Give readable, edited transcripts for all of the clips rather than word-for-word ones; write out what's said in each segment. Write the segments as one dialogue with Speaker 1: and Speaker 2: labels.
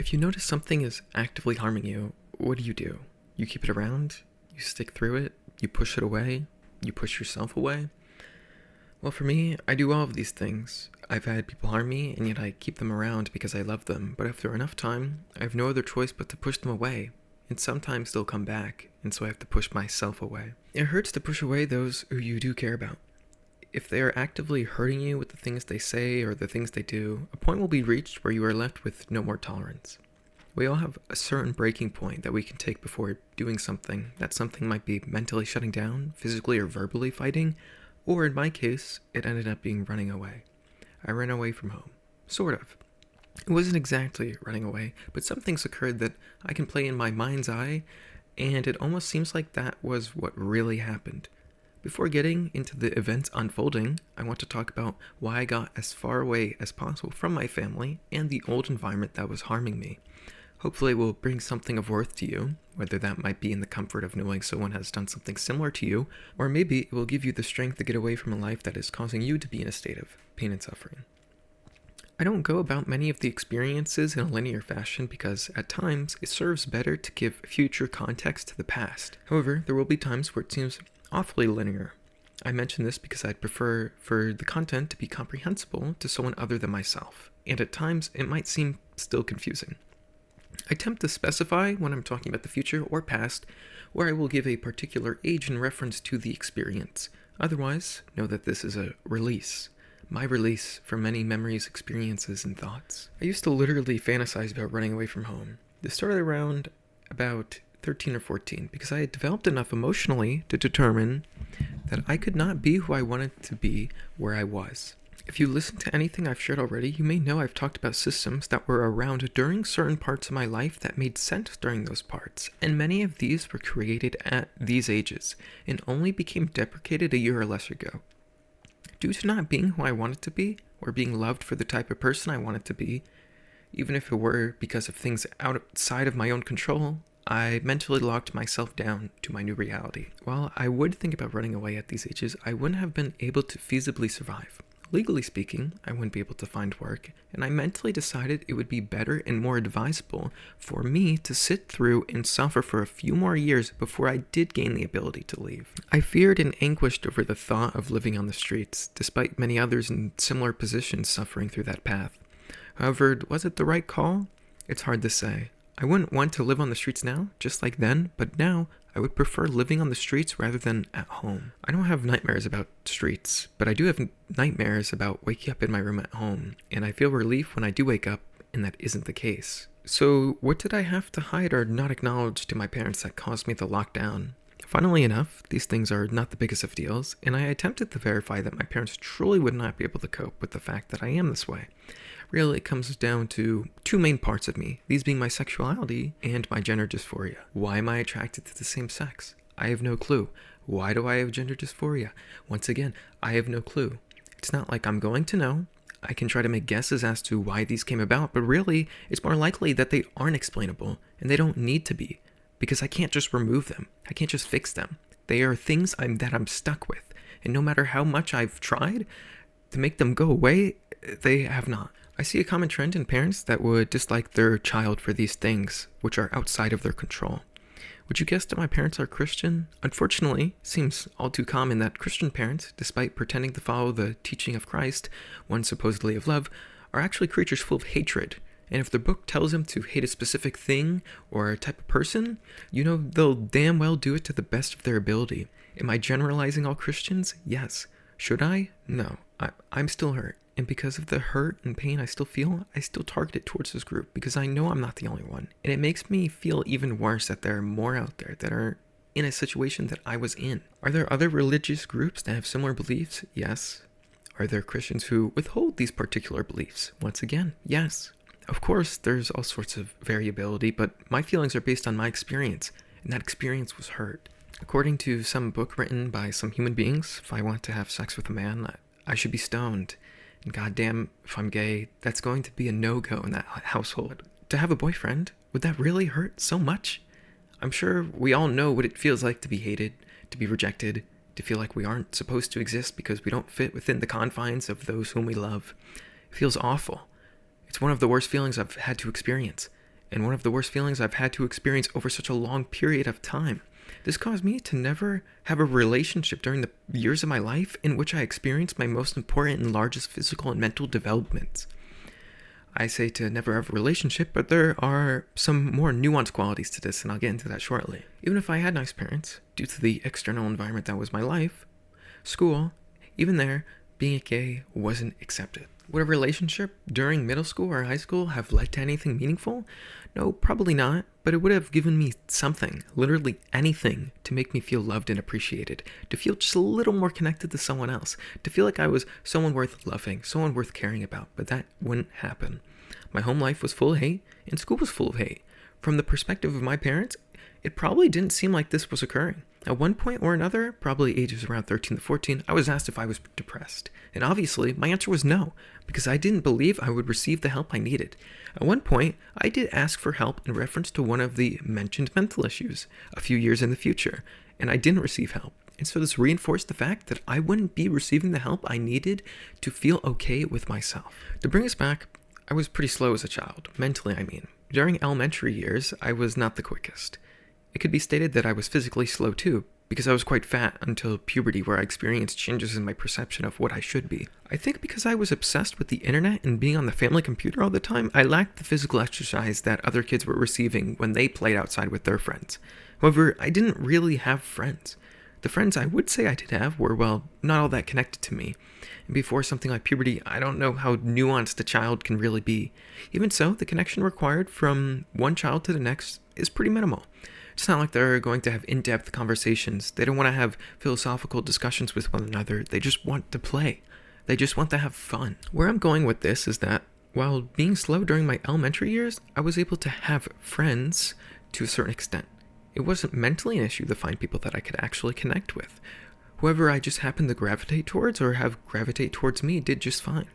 Speaker 1: If you notice something is actively harming you, what do? You keep it around? You stick through it? You push it away? You push yourself away? Well, for me, I do all of these things. I've had people harm me, and yet I keep them around because I love them. But after enough time, I have no other choice but to push them away. And sometimes they'll come back, and so I have to push myself away. It hurts to push away those who you do care about. If they are actively hurting you with the things they say or the things they do, a point will be reached where you are left with no more tolerance. We all have a certain breaking point that we can take before doing something. That something might be mentally shutting down, physically or verbally fighting, or in my case, it ended up being running away. I ran away from home. Sort of. It wasn't exactly running away, but some things occurred that I can play in my mind's eye, and it almost seems like that was what really happened. Before getting into the events unfolding, I want to talk about why I got as far away as possible from my family and the old environment that was harming me. Hopefully it will bring something of worth to you, whether that might be in the comfort of knowing someone has done something similar to you, or maybe it will give you the strength to get away from a life that is causing you to be in a state of pain and suffering. I don't go about many of the experiences in a linear fashion because, at times, it serves better to give future context to the past. However, there will be times where it seems awfully linear. I mention this because I'd prefer for the content to be comprehensible to someone other than myself, and at times it might seem still confusing. I attempt to specify when I'm talking about the future or past, where I will give a particular age in reference to the experience. Otherwise, know that this is a release. My release from many memories, experiences, and thoughts. I used to literally fantasize about running away from home. This started around about 13 or 14 because I had developed enough emotionally to determine that I could not be who I wanted to be where I was. If you listen to anything I've shared already, you may know I've talked about systems that were around during certain parts of my life that made sense during those parts, and many of these were created at these ages and only became deprecated a year or less ago. Due to not being who I wanted to be, or being loved for the type of person I wanted to be, even if it were because of things outside of my own control, I mentally locked myself down to my new reality. While I would think about running away at these ages, I wouldn't have been able to feasibly survive. Legally speaking, I wouldn't be able to find work, and I mentally decided it would be better and more advisable for me to sit through and suffer for a few more years before I did gain the ability to leave. I feared and anguished over the thought of living on the streets, despite many others in similar positions suffering through that path. However, was it the right call? It's hard to say. I wouldn't want to live on the streets now, just like then, but now I would prefer living on the streets rather than at home. I don't have nightmares about streets, but I do have nightmares about waking up in my room at home, and I feel relief when I do wake up and that isn't the case. So what did I have to hide or not acknowledge to my parents that caused me the lockdown? Funnily enough, these things are not the biggest of deals, and I attempted to verify that my parents truly would not be able to cope with the fact that I am this way. Really, it comes down to two main parts of me, these being my sexuality and my gender dysphoria. Why am I attracted to the same sex? I have no clue. Why do I have gender dysphoria? Once again, I have no clue. It's not like I'm going to know. I can try to make guesses as to why these came about, but really, it's more likely that they aren't explainable, and they don't need to be, because I can't just remove them. I can't just fix them. They are things that I'm stuck with, and no matter how much I've tried to make them go away, they have not. I see a common trend in parents that would dislike their child for these things, which are outside of their control. Would you guess that my parents are Christian? Unfortunately, it seems all too common that Christian parents, despite pretending to follow the teaching of Christ, one supposedly of love, are actually creatures full of hatred. And if their book tells them to hate a specific thing or a type of person, you know they'll damn well do it to the best of their ability. Am I generalizing all Christians? Yes. Should I? No. I'm still hurt. And because of the hurt and pain I still feel, I still target it towards this group because I know I'm not the only one. And it makes me feel even worse that there are more out there that are in a situation that I was in. Are there other religious groups that have similar beliefs? Yes. Are there Christians who withhold these particular beliefs? Once again, yes. Of course, there's all sorts of variability, but my feelings are based on my experience, and that experience was hurt. According to some book written by some human beings, if I want to have sex with a man, I should be stoned. And goddamn, if I'm gay, that's going to be a no-go in that household. To have a boyfriend, would that really hurt so much? I'm sure we all know what it feels like to be hated, to be rejected, to feel like we aren't supposed to exist because we don't fit within the confines of those whom we love. It feels awful. It's one of the worst feelings I've had to experience. and one of the worst feelings I've had to experience over such a long period of time. This caused me to never have a relationship during the years of my life in which I experienced my most important and largest physical and mental developments. I say to never have a relationship, but there are some more nuanced qualities to this, and I'll get into that shortly. Even if I had nice parents, due to the external environment that was my life, school, even there, being gay wasn't accepted. Would a relationship during middle school or high school have led to anything meaningful? No, probably not, but it would have given me something, literally anything, to make me feel loved and appreciated, to feel just a little more connected to someone else, to feel like I was someone worth loving, someone worth caring about, but that wouldn't happen. My home life was full of hate, and school was full of hate. From the perspective of my parents, it probably didn't seem like this was occurring. At one point or another, probably ages around 13 to 14, I was asked if I was depressed. And obviously, my answer was no, because I didn't believe I would receive the help I needed. At one point, I did ask for help in reference to one of the mentioned mental issues a few years in the future, and I didn't receive help. And so this reinforced the fact that I wouldn't be receiving the help I needed to feel okay with myself. To bring us back, I was pretty slow as a child, mentally I mean. During elementary years, I was not the quickest. It could be stated that I was physically slow too, because I was quite fat until puberty, where I experienced changes in my perception of what I should be. I think because I was obsessed with the internet and being on the family computer all the time, I lacked the physical exercise that other kids were receiving when they played outside with their friends. However, I didn't really have friends. The friends I would say I did have were, well, not all that connected to me. And before something like puberty, I don't know how nuanced a child can really be. Even so, the connection required from one child to the next is pretty minimal. It's not like they're going to have in-depth conversations. They don't want to have philosophical discussions with one another. They just want to play. They just want to have fun. Where I'm going with this is that while being slow during my elementary years, I was able to have friends to a certain extent. It wasn't mentally an issue to find people that I could actually connect with. Whoever I just happened to gravitate towards or have gravitate towards me did just fine.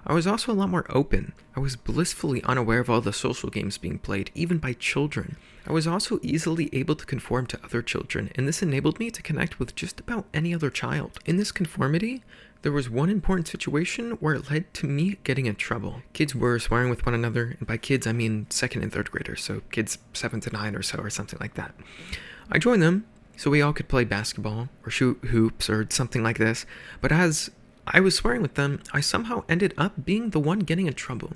Speaker 1: I was also a lot more open. I was blissfully unaware of all the social games being played, even by children. I was also easily able to conform to other children, and this enabled me to connect with just about any other child. In this conformity, there was one important situation where it led to me getting in trouble. Kids were swearing with one another, and by kids I mean 2nd and 3rd graders, so kids 7 to 9 or so, or something like that. I joined them so we all could play basketball or shoot hoops or something like this, but as I was swearing with them, I somehow ended up being the one getting in trouble.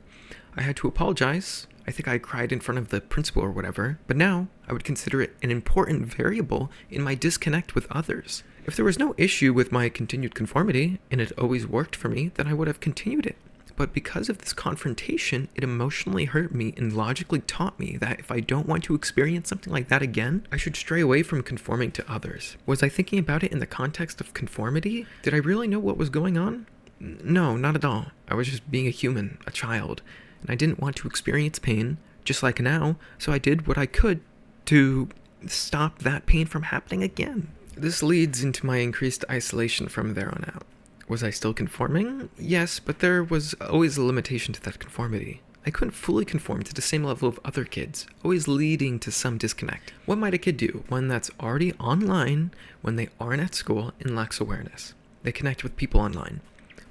Speaker 1: I had to apologize. I think I cried in front of the principal or whatever, but now I would consider it an important variable in my disconnect with others. If there was no issue with my continued conformity, and it always worked for me, then I would have continued it. But because of this confrontation, it emotionally hurt me and logically taught me that if I don't want to experience something like that again, I should stray away from conforming to others. Was I thinking about it in the context of conformity? Did I really know what was going on? No, not at all. I was just being a human, a child, and I didn't want to experience pain, just like now, so I did what I could to stop that pain from happening again. This leads into my increased isolation from there on out. Was I still conforming? Yes, but there was always a limitation to that conformity. I couldn't fully conform to the same level of other kids, always leading to some disconnect. What might a kid do? One that's already online when they aren't at school and lacks awareness. They connect with people online.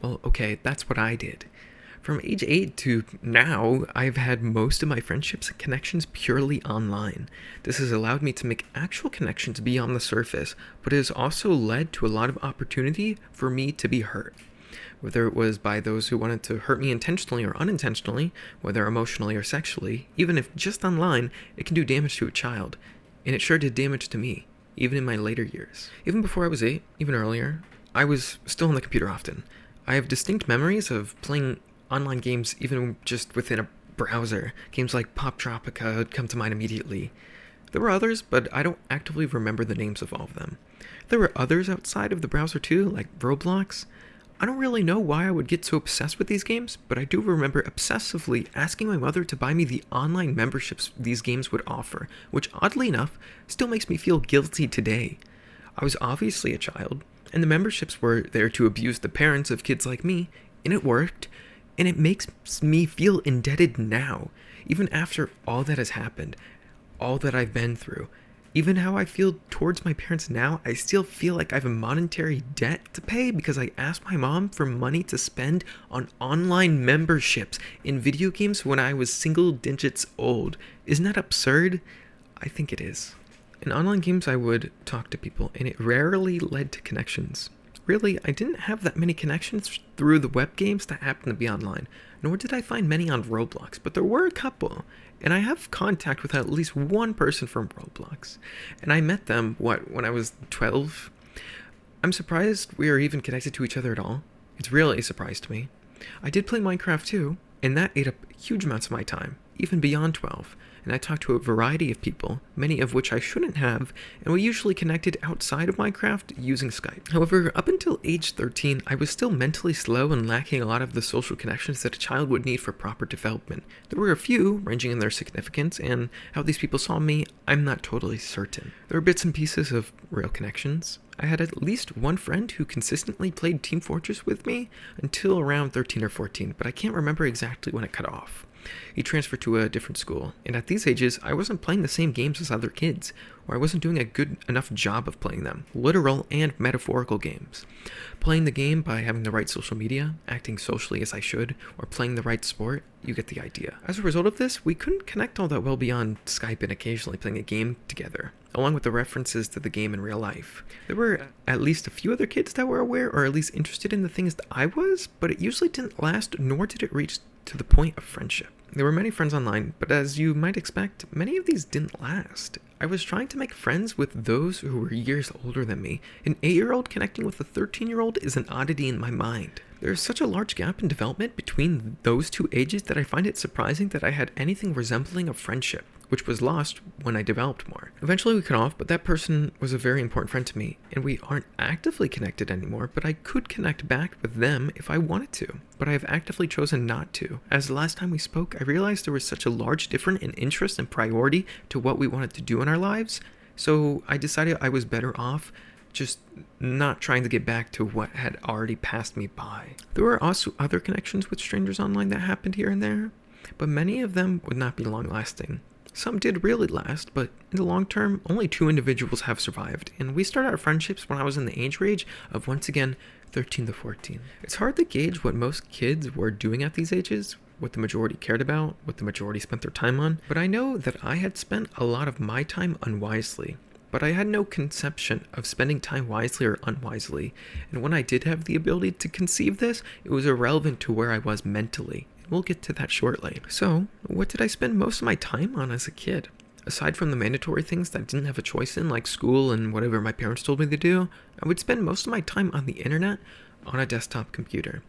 Speaker 1: Well, okay, that's what I did. From age 8 to now, I've had most of my friendships and connections purely online. This has allowed me to make actual connections beyond the surface, but it has also led to a lot of opportunity for me to be hurt. Whether it was by those who wanted to hurt me intentionally or unintentionally, whether emotionally or sexually, even if just online, it can do damage to a child. And it sure did damage to me, even in my later years. Even before I was 8, even earlier, I was still on the computer often. I have distinct memories of playing online games even just within a browser. Games like Pop Tropica come to mind immediately. There were others, but I don't actively remember the names of all of them. There were others outside of the browser too, like Roblox. I don't really know why I would get so obsessed with these games, but I do remember obsessively asking my mother to buy me the online memberships these games would offer, which oddly enough still makes me feel guilty today. I was obviously a child, and the memberships were there to abuse the parents of kids like me, and it worked. And it makes me feel indebted now, even after all that has happened, all that I've been through. Even how I feel towards my parents now, I still feel like I have a monetary debt to pay because I asked my mom for money to spend on online memberships in video games when I was single digits old. Isn't that absurd? I think it is. In online games, I would talk to people, and it rarely led to connections. Really, I didn't have that many connections through the web games that happened to be online, nor did I find many on Roblox, but there were a couple, and I have contact with at least one person from Roblox, and I met them, when I was 12? I'm surprised we are even connected to each other at all. It's really a surprise to me. I did play Minecraft too, and that ate up huge amounts of my time, even beyond 12. And I talked to a variety of people, many of which I shouldn't have, and we usually connected outside of Minecraft using Skype. However, up until age 13, I was still mentally slow and lacking a lot of the social connections that a child would need for proper development. There were a few, ranging in their significance, and how these people saw me, I'm not totally certain. There were bits and pieces of real connections. I had at least one friend who consistently played Team Fortress with me until around 13 or 14, but I can't remember exactly when it cut off. He transferred to a different school, and at these ages, I wasn't playing the same games as other kids, or I wasn't doing a good enough job of playing them, literal and metaphorical games. Playing the game by having the right social media, acting socially as I should, or playing the right sport, you get the idea. As a result of this, we couldn't connect all that well beyond Skype and occasionally playing a game together, along with the references to the game in real life. There were at least a few other kids that were aware or at least interested in the things that I was, but it usually didn't last, nor did it reach to the point of friendship. There were many friends online, but as you might expect, many of these didn't last. I was trying to make friends with those who were years older than me. An 8-year-old connecting with a 13-year-old is an oddity in my mind. There is such a large gap in development between those two ages that I find it surprising that I had anything resembling a friendship, which was lost when I developed more. Eventually we cut off, but that person was a very important friend to me, and we aren't actively connected anymore, but I could connect back with them if I wanted to. But I have actively chosen not to. As the last time we spoke, I realized there was such a large difference in interest and priority to what we wanted to do in our lives, so I decided I was better off just not trying to get back to what had already passed me by. There were also other connections with strangers online that happened here and there, but many of them would not be long-lasting. Some did really last, but in the long term, only 2 individuals have survived, and we started our friendships when I was in the age range of, once again, 13 to 14. It's hard to gauge what most kids were doing at these ages, what the majority cared about, what the majority spent their time on, but I know that I had spent a lot of my time unwisely. But I had no conception of spending time wisely or unwisely, and when I did have the ability to conceive this, it was irrelevant to where I was mentally. We'll get to that shortly. So, what did I spend most of my time on as a kid? Aside from the mandatory things that I didn't have a choice in, like school and whatever my parents told me to do, I would spend most of my time on the internet on a desktop computer.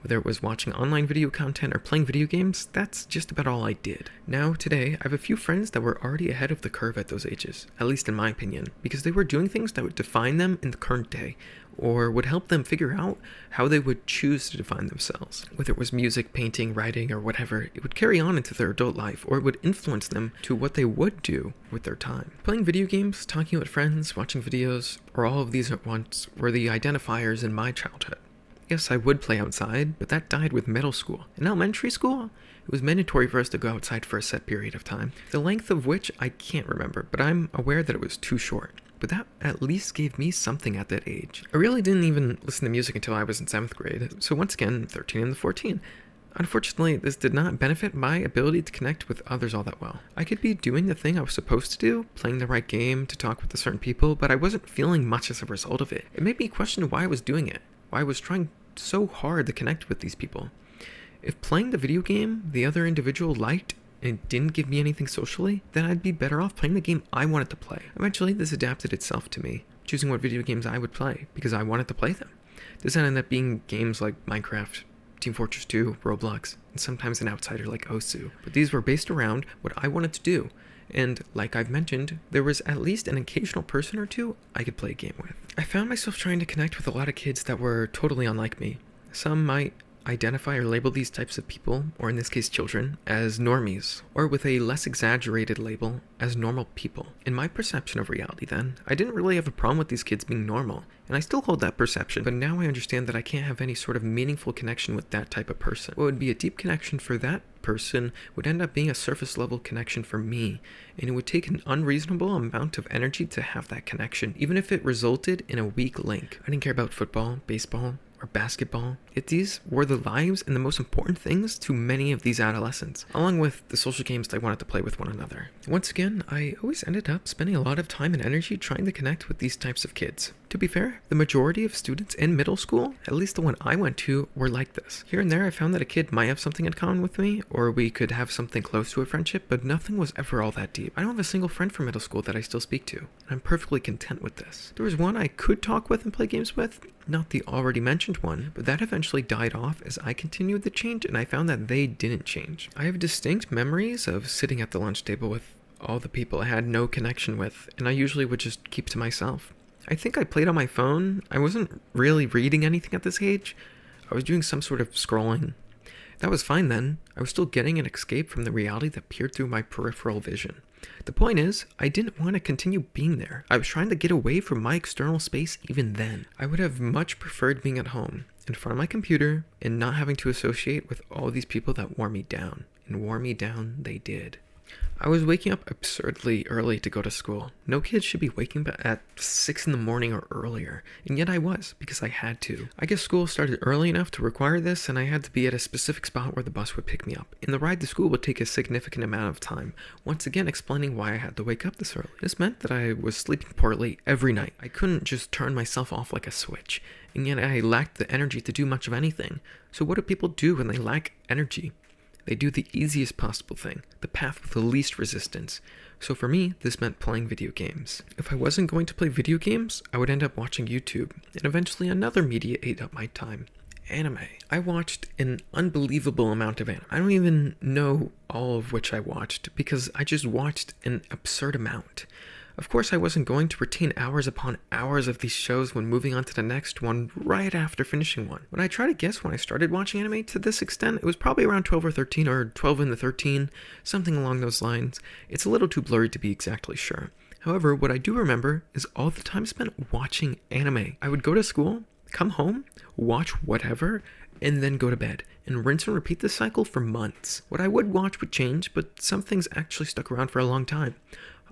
Speaker 1: Whether it was watching online video content or playing video games, that's just about all I did. Now, today, I have a few friends that were already ahead of the curve at those ages, at least in my opinion, because they were doing things that would define them in the current day, or would help them figure out how they would choose to define themselves. Whether it was music, painting, writing, or whatever, it would carry on into their adult life, or it would influence them to what they would do with their time. Playing video games, talking with friends, watching videos, or all of these at once were the identifiers in my childhood. Yes, I would play outside, but that died with middle school. In elementary school, it was mandatory for us to go outside for a set period of time, the length of which I can't remember, but I'm aware that it was too short. But that at least gave me something at that age. I really didn't even listen to music until I was in 7th grade, so once again, 13 and 14. Unfortunately, this did not benefit my ability to connect with others all that well. I could be doing the thing I was supposed to do, playing the right game to talk with the certain people, but I wasn't feeling much as a result of it. It made me question why I was doing it, why I was trying so hard to connect with these people. If playing the video game the other individual liked and it didn't give me anything socially, then I'd be better off playing the game I wanted to play. Eventually, this adapted itself to me, choosing what video games I would play, because I wanted to play them. This ended up being games like Minecraft, Team Fortress 2, Roblox, and sometimes an outsider like Osu. But these were based around what I wanted to do, and like I've mentioned, there was at least an occasional person or two I could play a game with. I found myself trying to connect with a lot of kids that were totally unlike me. Some might identify or label these types of people, or in this case children, as normies, or with a less exaggerated label, as normal people. In my perception of reality then, I didn't really have a problem with these kids being normal, and I still hold that perception, but now I understand that I can't have any sort of meaningful connection with that type of person. What would be a deep connection for that person would end up being a surface level connection for me, and it would take an unreasonable amount of energy to have that connection, even if it resulted in a weak link. I didn't care about football, baseball, or basketball. Yet these were the lives and the most important things to many of these adolescents, along with the social games they wanted to play with one another. Once again, I always ended up spending a lot of time and energy trying to connect with these types of kids. To be fair, the majority of students in middle school, at least the one I went to, were like this. Here and there I found that a kid might have something in common with me, or we could have something close to a friendship, but nothing was ever all that deep. I don't have a single friend from middle school that I still speak to, and I'm perfectly content with this. There was one I could talk with and play games with, not the already mentioned one, but that eventually died off as I continued to change and I found that they didn't change. I have distinct memories of sitting at the lunch table with all the people I had no connection with, and I usually would just keep to myself. I think I played on my phone. I wasn't really reading anything at this age. I was doing some sort of scrolling. That was fine then. I was still getting an escape from the reality that peered through my peripheral vision. The point is, I didn't want to continue being there. I was trying to get away from my external space even then. I would have much preferred being at home, in front of my computer, and not having to associate with all these people that wore me down. And wore me down they did. I was waking up absurdly early to go to school. No kid should be waking up at 6 in the morning or earlier, and yet I was, because I had to. I guess school started early enough to require this, and I had to be at a specific spot where the bus would pick me up, and the ride to school would take a significant amount of time, once again explaining why I had to wake up this early. This meant that I was sleeping poorly every night. I couldn't just turn myself off like a switch, and yet I lacked the energy to do much of anything. So what do people do when they lack energy? They do the easiest possible thing, the path with the least resistance. So for me, this meant playing video games. If I wasn't going to play video games, I would end up watching YouTube, and eventually another media ate up my time. Anime. I watched an unbelievable amount of anime. I don't even know all of which I watched, because I just watched an absurd amount. Of course, I wasn't going to retain hours upon hours of these shows when moving on to the next one right after finishing one. When I try to guess when I started watching anime to this extent, it was probably around 12 or 13 or 12 in the 13, something along those lines. It's a little too blurry to be exactly sure. However, what I do remember is all the time spent watching anime. I would go to school, come home, watch whatever, and then go to bed, and rinse and repeat this cycle for months. What I would watch would change, but some things actually stuck around for a long time.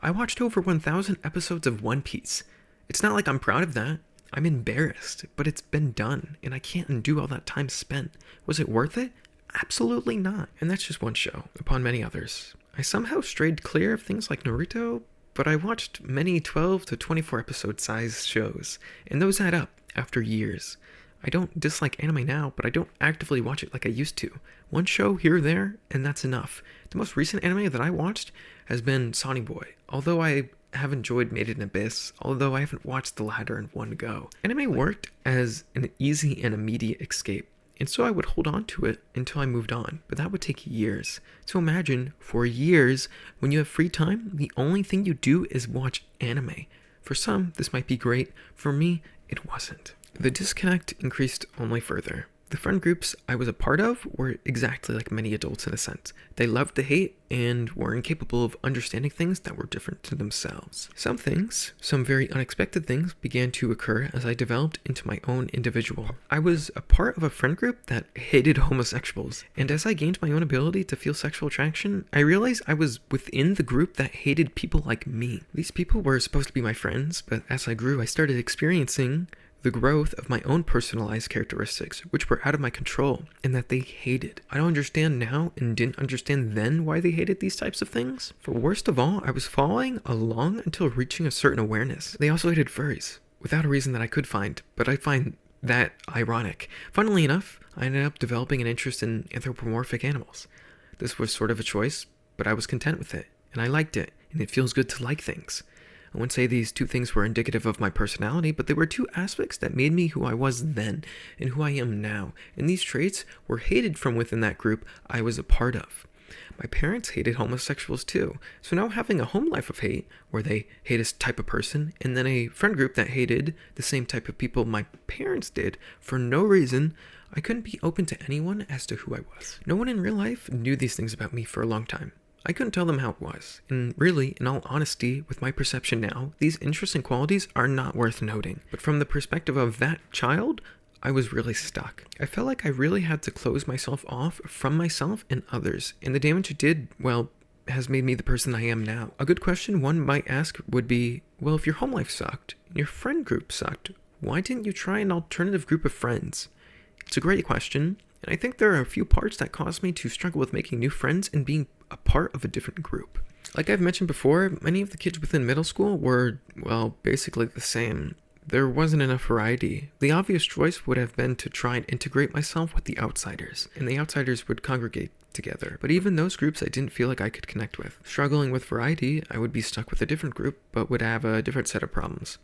Speaker 1: I watched over 1,000 episodes of One Piece. It's not like I'm proud of that. I'm embarrassed, but it's been done, and I can't undo all that time spent. Was it worth it? Absolutely not. And that's just one show, upon many others. I somehow strayed clear of things like Naruto, but I watched many 12 to 24 episode size shows, and those add up after years. I don't dislike anime now, but I don't actively watch it like I used to. One show here or there, and that's enough. The most recent anime that I watched has been Sonny Boy, although I have enjoyed Made in Abyss, although I haven't watched the latter in one go. Anime worked as an easy and immediate escape, and so I would hold on to it until I moved on, but that would take years. So imagine, for years, when you have free time, the only thing you do is watch anime. For some, this might be great. For me, it wasn't. The disconnect increased only further. The friend groups I was a part of were exactly like many adults in a sense. They loved to hate and were incapable of understanding things that were different to themselves. Some very unexpected things began to occur as I developed into my own individual. I was a part of a friend group that hated homosexuals, and as I gained my own ability to feel sexual attraction, I realized I was within the group that hated people like me. These people were supposed to be my friends, but as I grew, I started experiencing the growth of my own personalized characteristics, which were out of my control, and that they hated. I don't understand now, and didn't understand then why they hated these types of things. For worst of all, I was following along until reaching a certain awareness. They also hated furries, without a reason that I could find, but I find that ironic. Funnily enough, I ended up developing an interest in anthropomorphic animals. This was sort of a choice, but I was content with it, and I liked it, and it feels good to like things. I wouldn't say these two things were indicative of my personality, but they were two aspects that made me who I was then and who I am now. And these traits were hated from within that group I was a part of. My parents hated homosexuals too, so now having a home life of hate, where they hate a type of person, and then a friend group that hated the same type of people my parents did for no reason, I couldn't be open to anyone as to who I was. No one in real life knew these things about me for a long time. I couldn't tell them how it was, and really, in all honesty, with my perception now, these interesting qualities are not worth noting. But from the perspective of that child, I was really stuck. I felt like I really had to close myself off from myself and others, and the damage it did, well, has made me the person I am now. A good question one might ask would be, well, if your home life sucked, and your friend group sucked, why didn't you try an alternative group of friends? It's a great question, and I think there are a few parts that caused me to struggle with making new friends and being a part of a different group. Like I've mentioned before, many of the kids within middle school were, well, basically the same. There wasn't enough variety. The obvious choice would have been to try and integrate myself with the outsiders, and the outsiders would congregate together. But even those groups I didn't feel like I could connect with. Struggling with variety, I would be stuck with a different group, but would have a different set of problems.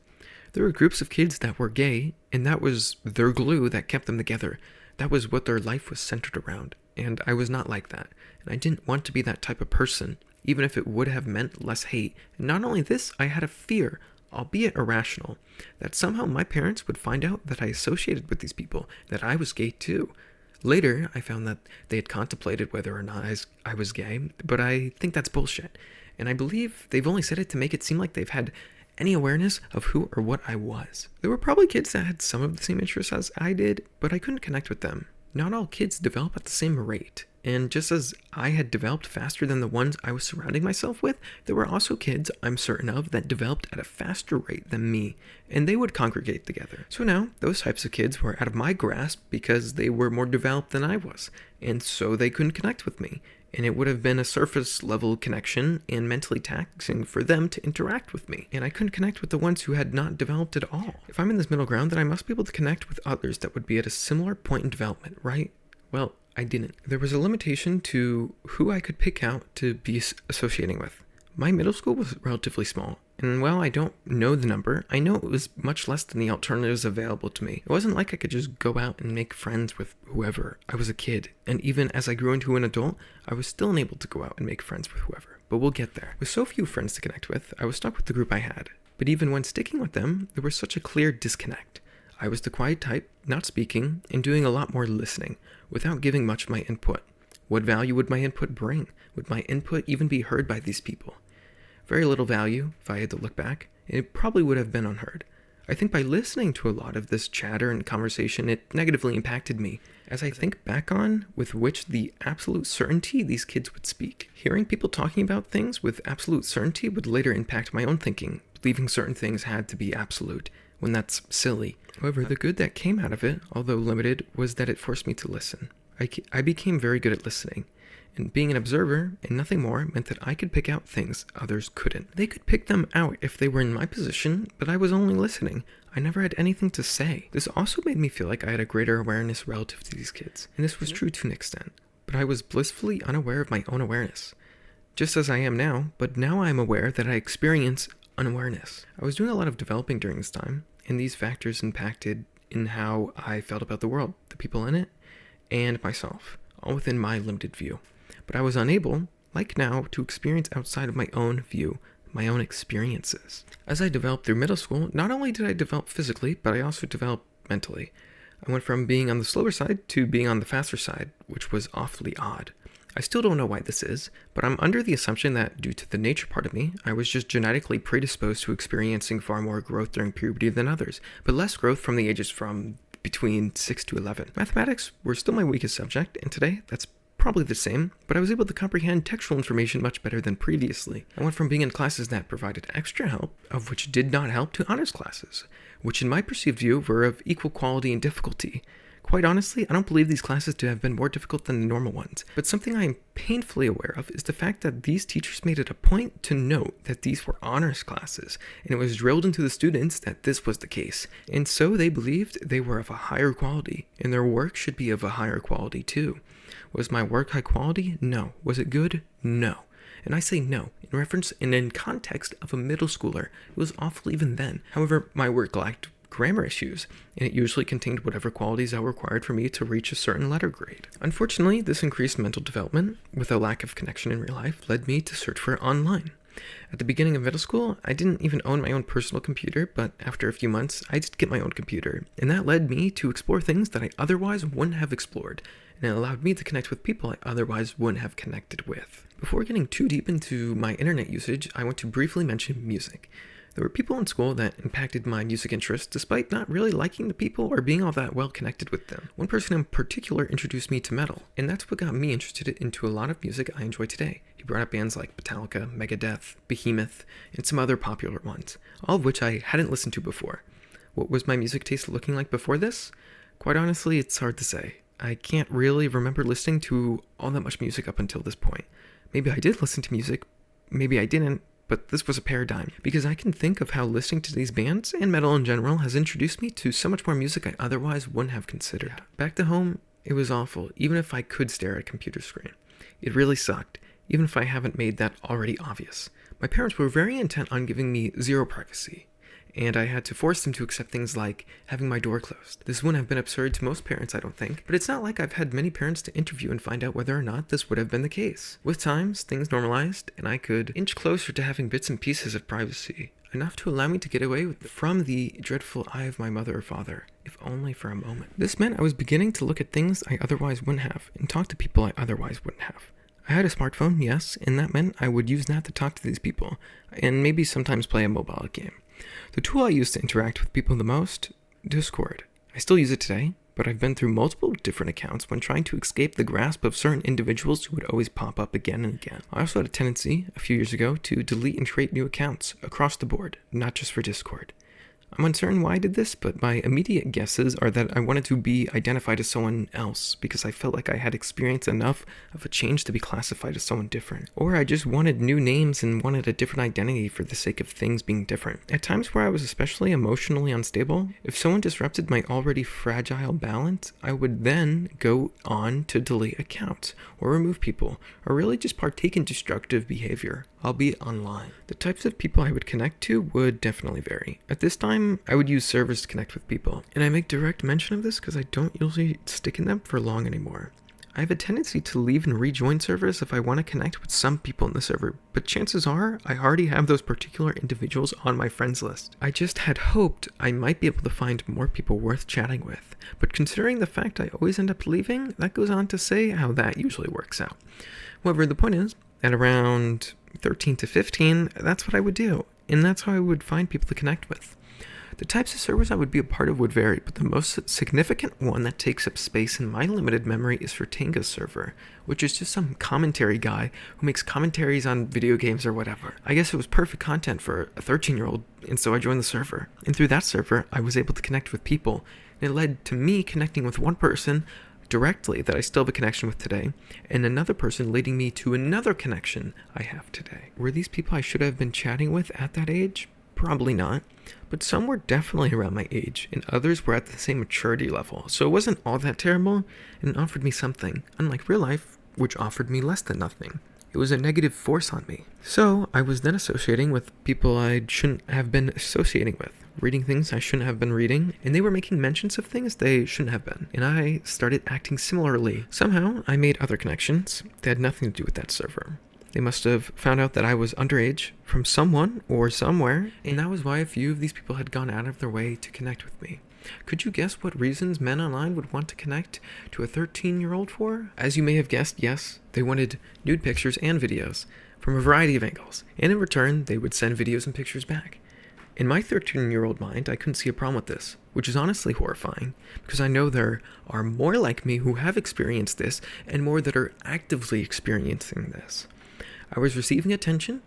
Speaker 1: There were groups of kids that were gay, and that was their glue that kept them together. That was what their life was centered around, and I was not like that. And I didn't want to be that type of person, even if it would have meant less hate. And not only this, I had a fear, albeit irrational, that somehow my parents would find out that I associated with these people, that I was gay too. Later, I found that they had contemplated whether or not I was gay, but I think that's bullshit. And I believe they've only said it to make it seem like they've had any awareness of who or what I was. There were probably kids that had some of the same interests as I did, but I couldn't connect with them. Not all kids develop at the same rate. And just as I had developed faster than the ones I was surrounding myself with, there were also kids I'm certain of that developed at a faster rate than me, and they would congregate together. So now, those types of kids were out of my grasp because they were more developed than I was, and so they couldn't connect with me. And it would have been a surface level connection and mentally taxing for them to interact with me. And I couldn't connect with the ones who had not developed at all. If I'm in this middle ground, then I must be able to connect with others that would be at a similar point in development, right? Well, I didn't. There was a limitation to who I could pick out to be associating with. My middle school was relatively small, and while I don't know the number, I know it was much less than the alternatives available to me. It wasn't like I could just go out and make friends with whoever. I was a kid, and even as I grew into an adult, I was still unable to go out and make friends with whoever. But we'll get there. With so few friends to connect with, I was stuck with the group I had. But even when sticking with them, there was such a clear disconnect. I was the quiet type, not speaking, and doing a lot more listening, without giving much of my input. What value would my input bring? Would my input even be heard by these people? Very little value, if I had to look back, and it probably would have been unheard. I think by listening to a lot of this chatter and conversation, it negatively impacted me, as I think back on with which the absolute certainty these kids would speak. Hearing people talking about things with absolute certainty would later impact my own thinking, believing certain things had to be absolute, when that's silly. However, the good that came out of it, although limited, was that it forced me to listen. I became very good at listening. And being an observer, and nothing more, meant that I could pick out things others couldn't. They could pick them out if they were in my position, but I was only listening. I never had anything to say. This also made me feel like I had a greater awareness relative to these kids. And this was true to an extent. But I was blissfully unaware of my own awareness. Just as I am now, but now I am aware that I experience unawareness. I was doing a lot of developing during this time, and these factors impacted in how I felt about the world, the people in it, and myself, all within my limited view. But I was unable, like now, to experience outside of my own view, my own experiences. As I developed through middle school, not only did I develop physically, but I also developed mentally. I went from being on the slower side to being on the faster side, which was awfully odd. I still don't know why this is, but I'm under the assumption that due to the nature part of me, I was just genetically predisposed to experiencing far more growth during puberty than others, but less growth from the ages from between 6 to 11. Mathematics were still my weakest subject, and today that's probably the same, but I was able to comprehend textual information much better than previously. I went from being in classes that provided extra help, of which did not help, to honors classes, which in my perceived view were of equal quality and difficulty. Quite honestly, I don't believe these classes to have been more difficult than the normal ones, but something I am painfully aware of is the fact that these teachers made it a point to note that these were honors classes, and it was drilled into the students that this was the case, and so they believed they were of a higher quality, and their work should be of a higher quality too. Was my work high quality? No. Was it good? No. And I say no, in reference and in context of a middle schooler. It was awful even then. However, my work lacked grammar issues, and it usually contained whatever qualities that were required for me to reach a certain letter grade. Unfortunately, this increased mental development, with a lack of connection in real life, led me to search for it online. At the beginning of middle school, I didn't even own my own personal computer, but after a few months, I did get my own computer, and that led me to explore things that I otherwise wouldn't have explored, and it allowed me to connect with people I otherwise wouldn't have connected with. Before getting too deep into my internet usage, I want to briefly mention music. There were people in school that impacted my music interests despite not really liking the people or being all that well connected with them. One person in particular introduced me to metal, and that's what got me interested into a lot of music I enjoy today. He brought up bands like Metallica, Megadeth, Behemoth, and some other popular ones, all of which I hadn't listened to before. What was my music taste looking like before this? Quite honestly, it's hard to say. I can't really remember listening to all that much music up until this point. Maybe I did listen to music, maybe I didn't, but this was a paradigm, because I can think of how listening to these bands, and metal in general, has introduced me to so much more music I otherwise wouldn't have considered. Back to home, it was awful, even if I could stare at a computer screen. It really sucked, even if I haven't made that already obvious. My parents were very intent on giving me zero privacy, and I had to force them to accept things like having my door closed. This wouldn't have been absurd to most parents, I don't think, but it's not like I've had many parents to interview and find out whether or not this would have been the case. With time, things normalized, and I could inch closer to having bits and pieces of privacy, enough to allow me to get away from the dreadful eye of my mother or father, if only for a moment. This meant I was beginning to look at things I otherwise wouldn't have, and talk to people I otherwise wouldn't have. I had a smartphone, yes, and that meant I would use that to talk to these people, and maybe sometimes play a mobile game. The tool I use to interact with people the most? Discord. I still use it today, but I've been through multiple different accounts when trying to escape the grasp of certain individuals who would always pop up again and again. I also had a tendency, a few years ago, to delete and create new accounts across the board, not just for Discord. I'm uncertain why I did this, but my immediate guesses are that I wanted to be identified as someone else because I felt like I had experienced enough of a change to be classified as someone different. Or I just wanted new names and wanted a different identity for the sake of things being different. At times where I was especially emotionally unstable, if someone disrupted my already fragile balance, I would then go on to delete accounts or remove people, or really just partake in destructive behavior, albeit online. The types of people I would connect to would definitely vary. At this time, I would use servers to connect with people, and I make direct mention of this because I don't usually stick in them for long anymore. I have a tendency to leave and rejoin servers if I want to connect with some people in the server, but chances are I already have those particular individuals on my friends list. I just had hoped I might be able to find more people worth chatting with, but considering the fact I always end up leaving, that goes on to say how that usually works out. However, the point is, at around 13 to 15, that's what I would do, and that's how I would find people to connect with. The types of servers I would be a part of would vary, but the most significant one that takes up space in my limited memory is for Tanga's server, which is just some commentary guy who makes commentaries on video games or whatever. I guess it was perfect content for a 13-year-old, and so I joined the server. And through that server, I was able to connect with people, and it led to me connecting with one person directly that I still have a connection with today, and another person leading me to another connection I have today. Were these people I should have been chatting with at that age? Probably not, but some were definitely around my age, and others were at the same maturity level, so it wasn't all that terrible, and it offered me something, unlike real life, which offered me less than nothing. It was a negative force on me. So I was then associating with people I shouldn't have been associating with, reading things I shouldn't have been reading, and they were making mentions of things they shouldn't have been, and I started acting similarly. Somehow, I made other connections that had nothing to do with that server. They must have found out that I was underage from someone or somewhere, and that was why a few of these people had gone out of their way to connect with me. Could you guess what reasons men online would want to connect to a 13-year-old for? As you may have guessed, yes, they wanted nude pictures and videos from a variety of angles, and in return, they would send videos and pictures back. In my 13-year-old mind, I couldn't see a problem with this, which is honestly horrifying, because I know there are more like me who have experienced this, and more that are actively experiencing this. I was receiving attention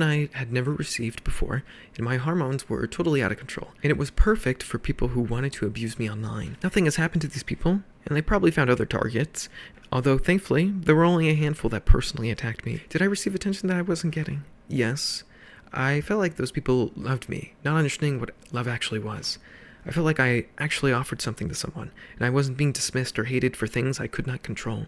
Speaker 1: I had never received before, and my hormones were totally out of control. And it was perfect for people who wanted to abuse me online. Nothing has happened to these people, and they probably found other targets, although thankfully, there were only a handful that personally attacked me. Did I receive attention that I wasn't getting? Yes. I felt like those people loved me, not understanding what love actually was. I felt like I actually offered something to someone, and I wasn't being dismissed or hated for things I could not control.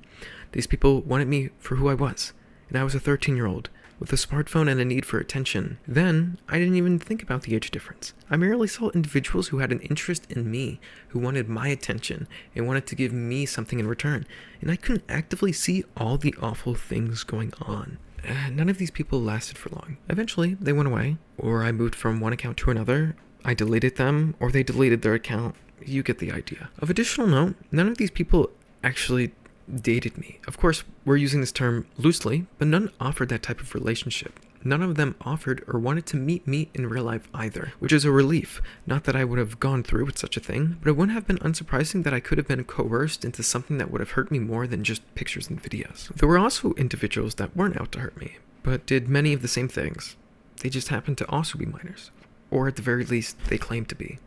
Speaker 1: These people wanted me for who I was. And I was a 13-year-old with a smartphone and a need for attention. Then, I didn't even think about the age difference. I merely saw individuals who had an interest in me, who wanted my attention, and wanted to give me something in return. And I couldn't actively see all the awful things going on. None of these people lasted for long. Eventually, they went away, or I moved from one account to another. I deleted them, or they deleted their account. You get the idea. Of additional note, none of these people actually dated me. Of course, we're using this term loosely, but none offered that type of relationship. None of them offered or wanted to meet me in real life either, which is a relief. Not that I would have gone through with such a thing, but it wouldn't have been unsurprising that I could have been coerced into something that would have hurt me more than just pictures and videos. There were also individuals that weren't out to hurt me, but did many of the same things. They just happened to also be minors, or at the very least, they claimed to be.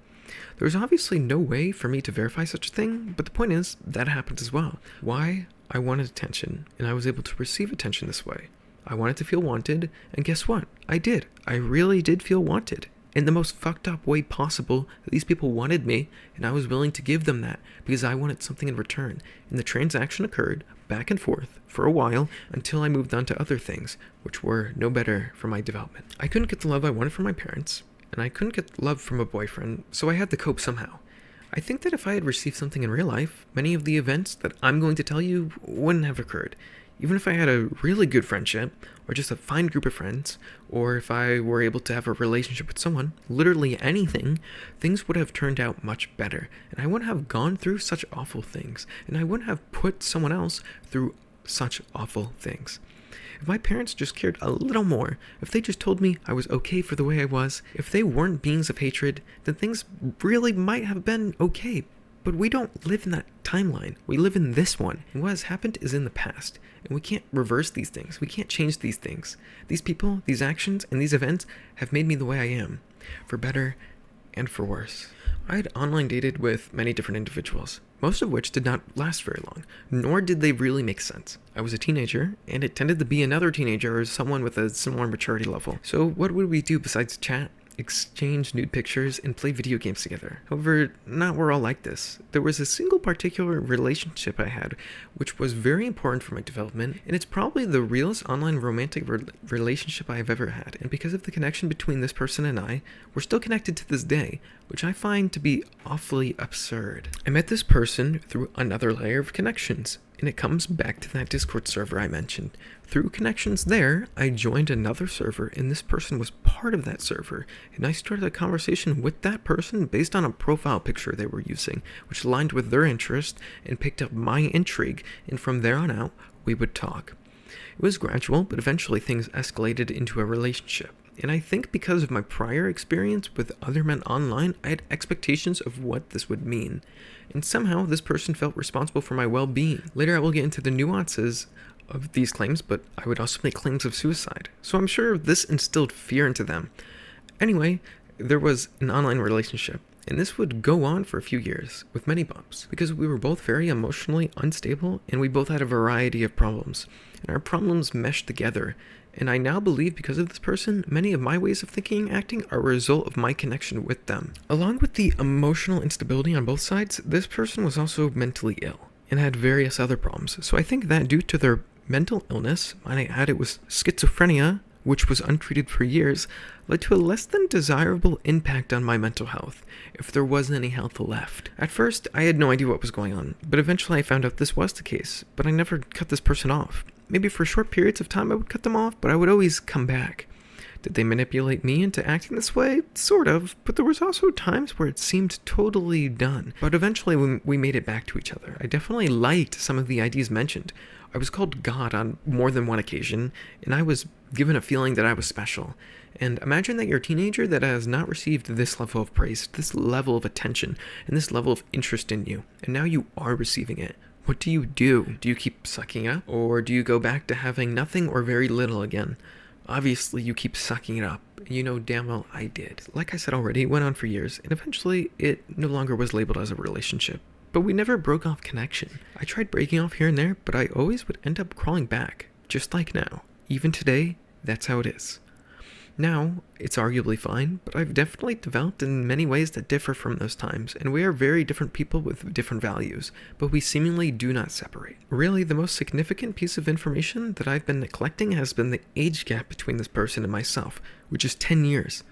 Speaker 1: There was obviously no way for me to verify such a thing, but the point is, that happened as well. Why? I wanted attention, and I was able to receive attention this way. I wanted to feel wanted, and guess what? I did. I really did feel wanted. In the most fucked up way possible, these people wanted me, and I was willing to give them that, because I wanted something in return. And the transaction occurred back and forth for a while, until I moved on to other things, which were no better for my development. I couldn't get the love I wanted from my parents, and I couldn't get love from a boyfriend, so I had to cope somehow. I think that if I had received something in real life, many of the events that I'm going to tell you wouldn't have occurred. Even if I had a really good friendship, or just a fine group of friends, or if I were able to have a relationship with someone, literally anything, things would have turned out much better, and I wouldn't have gone through such awful things, and I wouldn't have put someone else through such awful things. If my parents just cared a little more, if they just told me I was okay for the way I was, if they weren't beings of hatred, then things really might have been okay. But we don't live in that timeline. We live in this one. And what has happened is in the past. And we can't reverse these things. We can't change these things. These people, these actions, and these events have made me the way I am. For better and for worse. I had online dated with many different individuals, most of which did not last very long, nor did they really make sense. I was a teenager, and it tended to be another teenager or someone with a similar maturity level. So what would we do besides chat, exchange nude pictures, and play video games together? However, not we're all like this. There was a single particular relationship I had, which was very important for my development, and it's probably the realest online romantic relationship I have ever had. And because of the connection between this person and I, we're still connected to this day, which I find to be awfully absurd. I met this person through another layer of connections, and it comes back to that Discord server I mentioned. Through connections there, I joined another server, and this person was part of that server, and I started a conversation with that person based on a profile picture they were using, which aligned with their interest and picked up my intrigue, and from there on out, we would talk. It was gradual, but eventually things escalated into a relationship. And I think because of my prior experience with other men online, I had expectations of what this would mean. And somehow, this person felt responsible for my well-being. Later, I will get into the nuances of these claims, but I would also make claims of suicide. So I'm sure this instilled fear into them. Anyway, there was an online relationship, and this would go on for a few years, with many bumps, because we were both very emotionally unstable, and we both had a variety of problems. And our problems meshed together. And I now believe, because of this person, many of my ways of thinking and acting are a result of my connection with them. Along with the emotional instability on both sides, this person was also mentally ill and had various other problems. So I think that due to their mental illness, might I add it was schizophrenia, which was untreated for years, led to a less than desirable impact on my mental health, if there was any health left. At first, I had no idea what was going on, but eventually I found out this was the case, but I never cut this person off. Maybe for short periods of time I would cut them off, but I would always come back. Did they manipulate me into acting this way? Sort of, but there was also times where it seemed totally done. But eventually we made it back to each other. I definitely liked some of the ideas mentioned. I was called God on more than one occasion, and I was given a feeling that I was special. And imagine that you're a teenager that has not received this level of praise, this level of attention, and this level of interest in you, and now you are receiving it. What do you do? Do you keep sucking up? Or do you go back to having nothing or very little again? Obviously, you keep sucking it up. You know damn well I did. Like I said already, it went on for years, and eventually it no longer was labeled as a relationship. But we never broke off connection. I tried breaking off here and there, but I always would end up crawling back, just like now. Even today, that's how it is. Now, it's arguably fine, but I've definitely developed in many ways that differ from those times, and we are very different people with different values, but we seemingly do not separate. Really, the most significant piece of information that I've been neglecting has been the age gap between this person and myself, which is 10 years.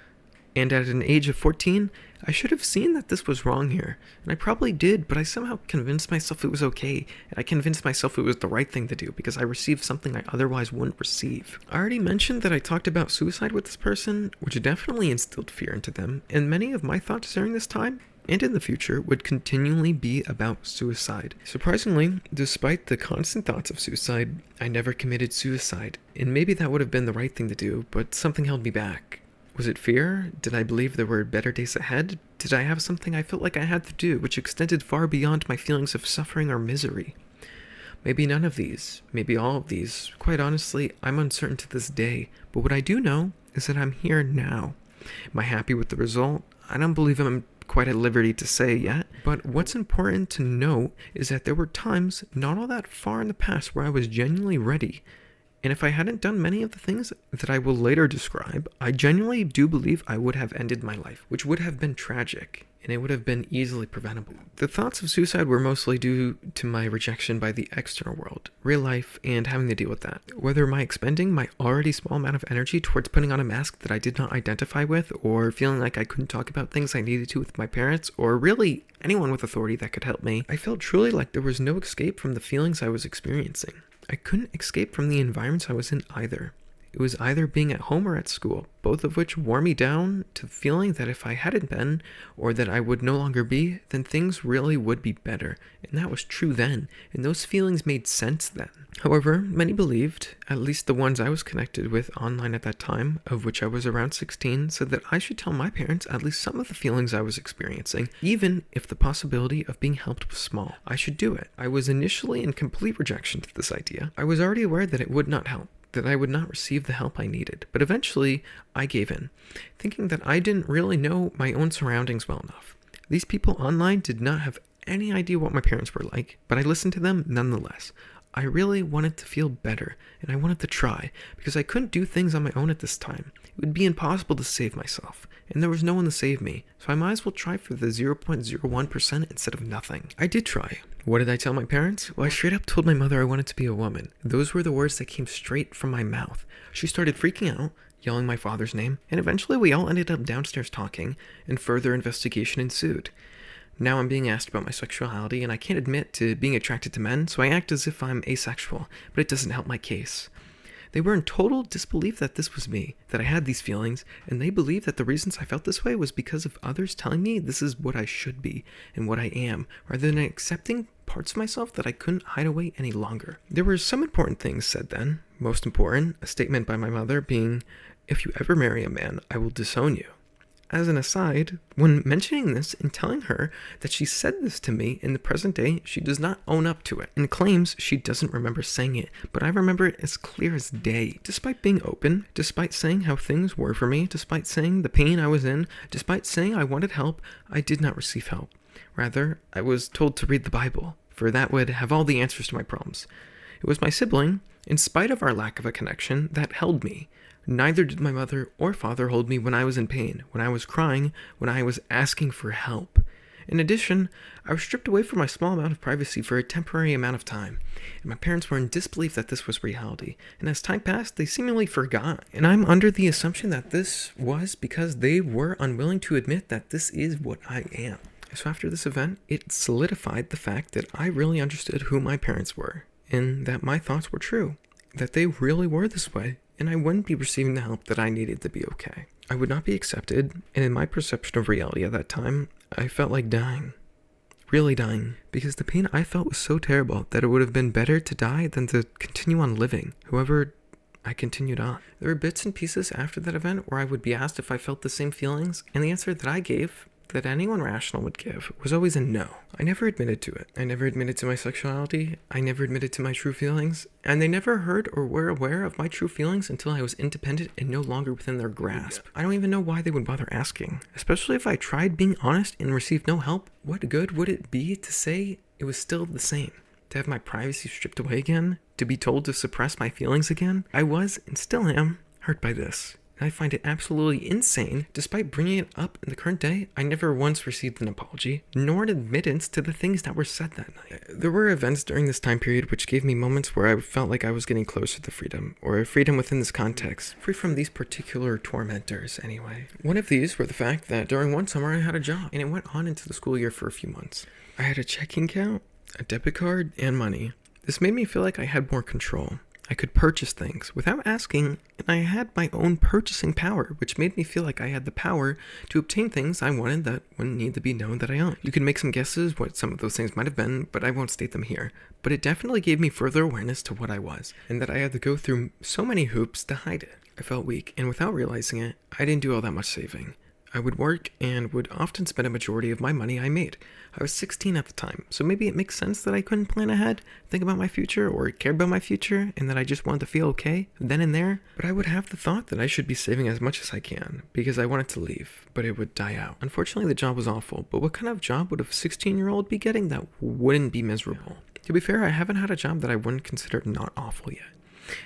Speaker 1: And at an age of 14, I should have seen that this was wrong here, and I probably did, but I somehow convinced myself it was okay, and I convinced myself it was the right thing to do because I received something I otherwise wouldn't receive. I already mentioned that I talked about suicide with this person, which definitely instilled fear into them, and many of my thoughts during this time and in the future would continually be about suicide. Surprisingly, despite the constant thoughts of suicide, I never committed suicide, and maybe that would have been the right thing to do, but something held me back. Was it fear? Did I believe there were better days ahead? Did I have something I felt like I had to do, which extended far beyond my feelings of suffering or misery? Maybe none of these. Maybe all of these. Quite honestly, I'm uncertain to this day. But what I do know is that I'm here now. Am I happy with the result? I don't believe I'm quite at liberty to say yet. But what's important to note is that there were times, not all that far in the past, where I was genuinely ready. And if I hadn't done many of the things that I will later describe, I genuinely do believe I would have ended my life, which would have been tragic, and it would have been easily preventable. The thoughts of suicide were mostly due to my rejection by the external world, real life, and having to deal with that. Whether my expending my already small amount of energy towards putting on a mask that I did not identify with, or feeling like I couldn't talk about things I needed to with my parents, or really anyone with authority that could help me, I felt truly like there was no escape from the feelings I was experiencing. I couldn't escape from the environments I was in either. It was either being at home or at school, both of which wore me down to feeling that if I hadn't been, or that I would no longer be, then things really would be better. And that was true then, and those feelings made sense then. However, many believed, at least the ones I was connected with online at that time, of which I was around 16, said that I should tell my parents at least some of the feelings I was experiencing, even if the possibility of being helped was small. I should do it. I was initially in complete rejection to this idea. I was already aware that it would not help, that I would not receive the help I needed, but eventually I gave in, thinking that I didn't really know my own surroundings well enough. These people online did not have any idea what my parents were like, but I listened to them nonetheless. I really wanted to feel better, and I wanted to try, because I couldn't do things on my own at this time. It would be impossible to save myself, and there was no one to save me, so I might as well try for the 0.01% instead of nothing. I did try. What did I tell my parents? Well, I straight up told my mother I wanted to be a woman. Those were the words that came straight from my mouth. She started freaking out, yelling my father's name, and eventually we all ended up downstairs talking, and further investigation ensued. Now I'm being asked about my sexuality, and I can't admit to being attracted to men, so I act as if I'm asexual, but it doesn't help my case. They were in total disbelief that this was me, that I had these feelings, and they believed that the reasons I felt this way was because of others telling me this is what I should be, and what I am, rather than accepting parts of myself that I couldn't hide away any longer. There were some important things said then. Most important, a statement by my mother being, "If you ever marry a man, I will disown you." As an aside, when mentioning this and telling her that she said this to me in the present day, she does not own up to it and claims she doesn't remember saying it, but I remember it as clear as day. Despite being open, despite saying how things were for me, despite saying the pain I was in, despite saying I wanted help, I did not receive help. Rather, I was told to read the Bible, for that would have all the answers to my problems. It was my sibling, in spite of our lack of a connection, that held me. Neither did my mother or father hold me when I was in pain, when I was crying, when I was asking for help. In addition, I was stripped away from my small amount of privacy for a temporary amount of time, and my parents were in disbelief that this was reality, and as time passed, they seemingly forgot, and I'm under the assumption that this was because they were unwilling to admit that this is what I am. So after this event, it solidified the fact that I really understood who my parents were, and that my thoughts were true, that they really were this way, and I wouldn't be receiving the help that I needed to be okay. I would not be accepted, and in my perception of reality at that time, I felt like dying. Really dying. Because the pain I felt was so terrible that it would have been better to die than to continue on living. However, I continued on. There were bits and pieces after that event where I would be asked if I felt the same feelings, and the answer that I gave, that anyone rational would give, was always a no. I never admitted to it. I never admitted to my sexuality. I never admitted to my true feelings. And they never heard or were aware of my true feelings until I was independent and no longer within their grasp. I don't even know why they would bother asking. Especially if I tried being honest and received no help. What good would it be to say it was still the same? To have my privacy stripped away again? To be told to suppress my feelings again? I was, and still am, hurt by this. and I find it absolutely insane. Despite bringing it up in the current day, I never once received an apology, nor an admittance to the things that were said that night. There were events during this time period which gave me moments where I felt like I was getting closer to freedom, or freedom within this context, free from these particular tormentors anyway. One of these were the fact that during one summer I had a job, and it went on into the school year for a few months. I had a checking account, a debit card, and money. This made me feel like I had more control. I could purchase things without asking, and I had my own purchasing power, which made me feel like I had the power to obtain things I wanted that wouldn't need to be known that I owned. You can make some guesses what some of those things might have been, but I won't state them here. But it definitely gave me further awareness to what I was, and that I had to go through so many hoops to hide it. I felt weak, and without realizing it, I didn't do all that much saving. I would work and would often spend a majority of my money I made. I was 16 at the time, so maybe it makes sense that I couldn't plan ahead, think about my future, or care about my future, and that I just wanted to feel okay then and there. But I would have the thought that I should be saving as much as I can, because I wanted to leave, but it would die out. Unfortunately, the job was awful, but what kind of job would a 16-year-old be getting that wouldn't be miserable? To be fair, I haven't had a job that I wouldn't consider not awful yet.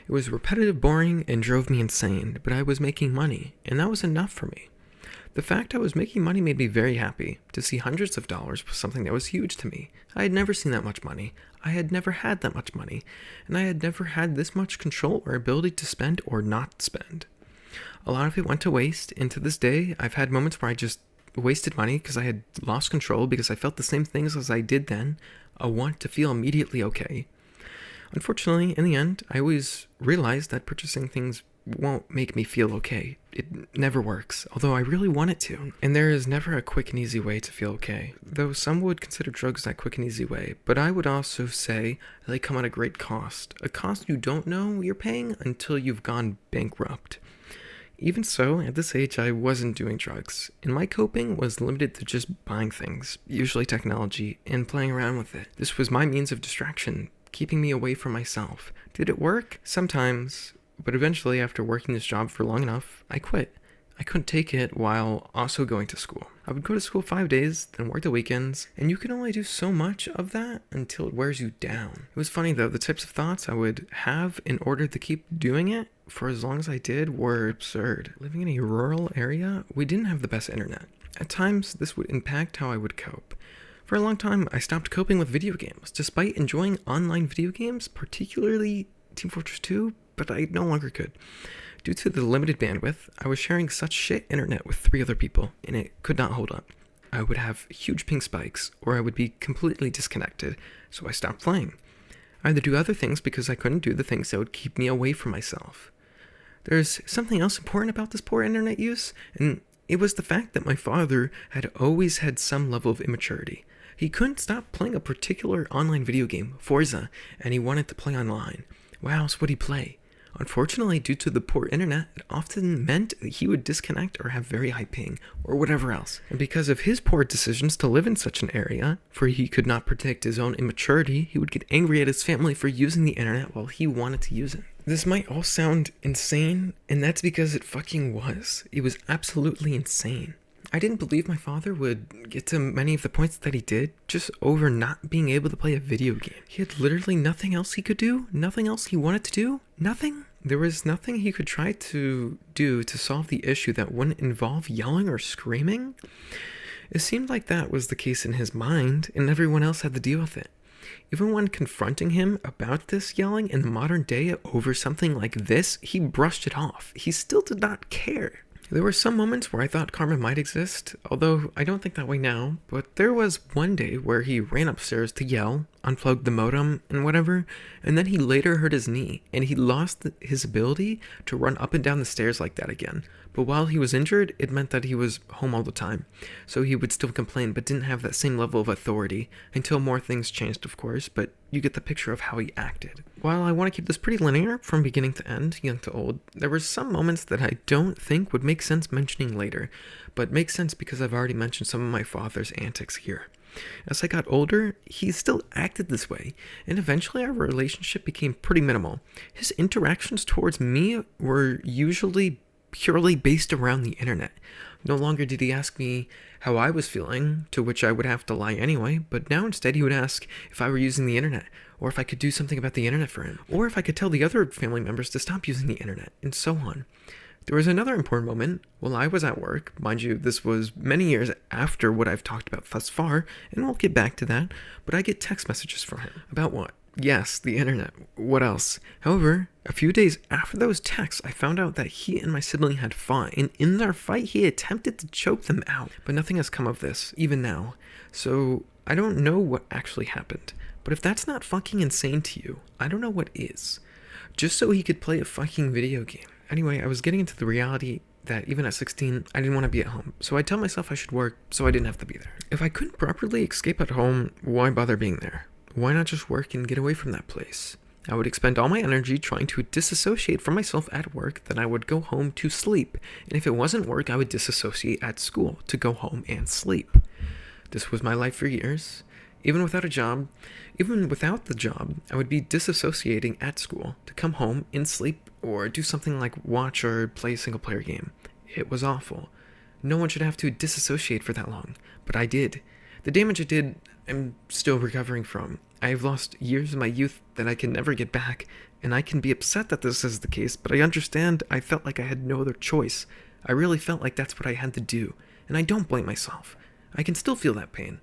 Speaker 1: It was repetitive, boring, and drove me insane, but I was making money, and that was enough for me. The fact I was making money made me very happy. To see hundreds of dollars was something that was huge to me. I had never seen that much money. I had never had that much money. And I had never had this much control or ability to spend or not spend. A lot of it went to waste, and to this day, I've had moments where I just wasted money because I had lost control because I felt the same things as I did then, a want to feel immediately okay. Unfortunately, in the end, I always realized that purchasing things won't make me feel okay. It never works, although I really want it to. And there is never a quick and easy way to feel okay, though some would consider drugs that quick and easy way, but I would also say they come at a great cost, a cost you don't know you're paying until you've gone bankrupt. Even so, at this age, I wasn't doing drugs, and my coping was limited to just buying things, usually technology, and playing around with it. This was my means of distraction, keeping me away from myself. Did it work? Sometimes. But eventually, after working this job for long enough, I quit. I couldn't take it while also going to school. I would go to school 5 days, then work the weekends, and you can only do so much of that until it wears you down. It was funny though, the types of thoughts I would have in order to keep doing it for as long as I did were absurd. Living in a rural area, we didn't have the best internet. At times, this would impact how I would cope. For a long time, I stopped coping with video games, despite enjoying online video games, particularly Team Fortress 2, but I no longer could. Due to the limited bandwidth, I was sharing such shit internet with 3 other people, and it could not hold up. I would have huge ping spikes, or I would be completely disconnected, so I stopped playing. I had to do other things because I couldn't do the things that would keep me away from myself. There's something else important about this poor internet use, and it was the fact that my father had always had some level of immaturity. He couldn't stop playing a particular online video game, Forza, and he wanted to play online. What else would he play? Unfortunately, due to the poor internet, it often meant that he would disconnect or have very high ping, or whatever else. And because of his poor decisions to live in such an area, for he could not protect his own immaturity, he would get angry at his family for using the internet while he wanted to use it. This might all sound insane, and that's because it fucking was. It was absolutely insane. I didn't believe my father would get to many of the points that he did just over not being able to play a video game. He had literally nothing else he could do, nothing else he wanted to do, nothing. There was nothing he could try to do to solve the issue that wouldn't involve yelling or screaming. It seemed like that was the case in his mind, and everyone else had to deal with it. Even when confronting him about this yelling in the modern day over something like this, he brushed it off. He still did not care. There were some moments where I thought karma might exist, although I don't think that way now, but there was one day where he ran upstairs to yell, unplugged the modem and whatever, and then he later hurt his knee, and he lost his ability to run up and down the stairs like that again. But while he was injured, it meant that he was home all the time, so he would still complain but didn't have that same level of authority, until more things changed of course, but you get the picture of how he acted. While I want to keep this pretty linear from beginning to end, young to old, there were some moments that I don't think would make sense mentioning later, but make sense because I've already mentioned some of my father's antics here. As I got older, he still acted this way, and eventually our relationship became pretty minimal. His interactions towards me were usually purely based around the internet. No longer did he ask me how I was feeling, to which I would have to lie anyway, but now instead he would ask if I were using the internet, or if I could do something about the internet for him, or if I could tell the other family members to stop using the internet, and so on. There was another important moment while I was at work. Mind you, this was many years after what I've talked about thus far, and we'll get back to that, but I get text messages from him. About what? Yes, the internet. What else? However, a few days after those texts, I found out that he and my sibling had fought, and in their fight, he attempted to choke them out. But nothing has come of this, even now. So, I don't know what actually happened. But if that's not fucking insane to you, I don't know what is. Just so he could play a fucking video game. Anyway, I was getting into the reality that even at 16, I didn't want to be at home. So I tell myself I should work so I didn't have to be there. If I couldn't properly escape at home, why bother being there? Why not just work and get away from that place? I would expend all my energy trying to disassociate from myself at work, then I would go home to sleep. And if it wasn't work, I would disassociate at school to go home and sleep. This was my life for years. Even without the job, I would be disassociating at school to come home and sleep or do something like watch or play a single-player game. It was awful. No one should have to disassociate for that long, but I did. The damage it did, I'm still recovering from. I have lost years of my youth that I can never get back, and I can be upset that this is the case, but I understand I felt like I had no other choice. I really felt like that's what I had to do, and I don't blame myself. I can still feel that pain.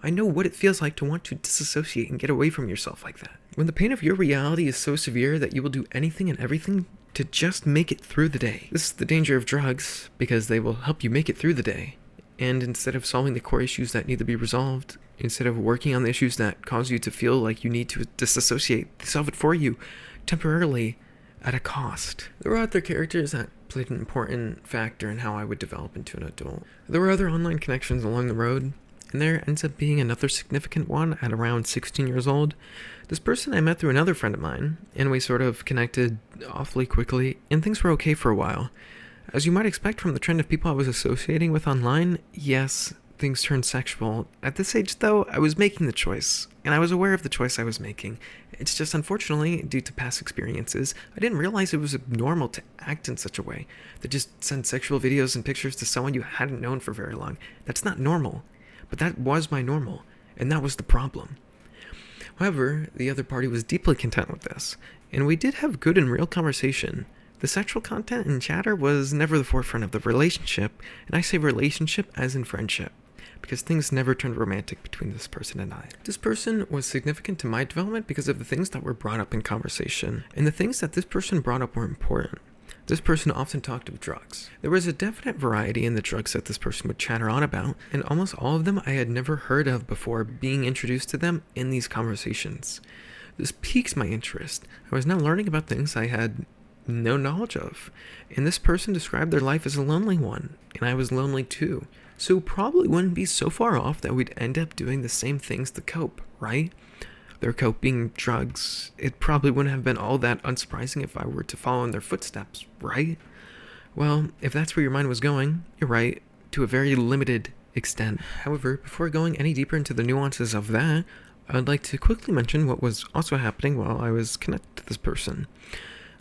Speaker 1: I know what it feels like to want to disassociate and get away from yourself like that. When the pain of your reality is so severe that you will do anything and everything to just make it through the day. This is the danger of drugs, because they will help you make it through the day. And instead of solving the core issues that need to be resolved, instead of working on the issues that cause you to feel like you need to disassociate, they solve it for you, temporarily, at a cost. There were other characters that played an important factor in how I would develop into an adult. There were other online connections along the road, and there ends up being another significant one at around 16 years old. This person I met through another friend of mine, and we sort of connected awfully quickly, and things were okay for a while. As you might expect from the trend of people I was associating with online, yes, things turned sexual. At this age, though, I was making the choice, and I was aware of the choice I was making. It's just, unfortunately, due to past experiences, I didn't realize it was normal to act in such a way, to just send sexual videos and pictures to someone you hadn't known for very long. That's not normal. But that was my normal, and that was the problem. However, the other party was deeply content with this, and we did have good and real conversation. The sexual content and chatter was never the forefront of the relationship, and I say relationship as in friendship, because things never turned romantic between this person and I. This person was significant to my development because of the things that were brought up in conversation, and the things that this person brought up were important. This person often talked of drugs. There was a definite variety in the drugs that this person would chatter on about, and almost all of them I had never heard of before being introduced to them in these conversations. This piques my interest. I was now learning about things I had no knowledge of, and this person described their life as a lonely one, and I was lonely too. So probably wouldn't be so far off that we'd end up doing the same things to cope, right? Their cope being drugs. It probably wouldn't have been all that unsurprising if I were to follow in their footsteps, right? Well, if that's where your mind was going, you're right, to a very limited extent. However, before going any deeper into the nuances of that, I'd like to quickly mention what was also happening while I was connected to this person.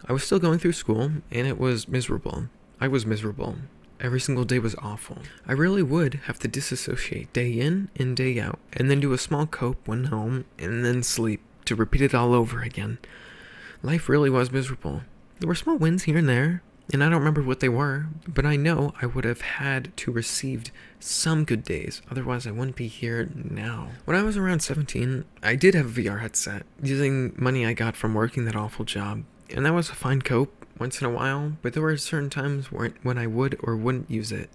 Speaker 1: I was still going through school, and it was miserable. I was miserable. Every single day was awful. I really would have to disassociate day in and day out, and then do a small cope when home, and then sleep, to repeat it all over again. Life really was miserable. There were small wins here and there, and I don't remember what they were, but I know I would have had to received some good days, otherwise I wouldn't be here now. When I was around 17, I did have a VR headset, using money I got from working that awful job, and that was a fine cope once in a while, but there were certain times when I would or wouldn't use it.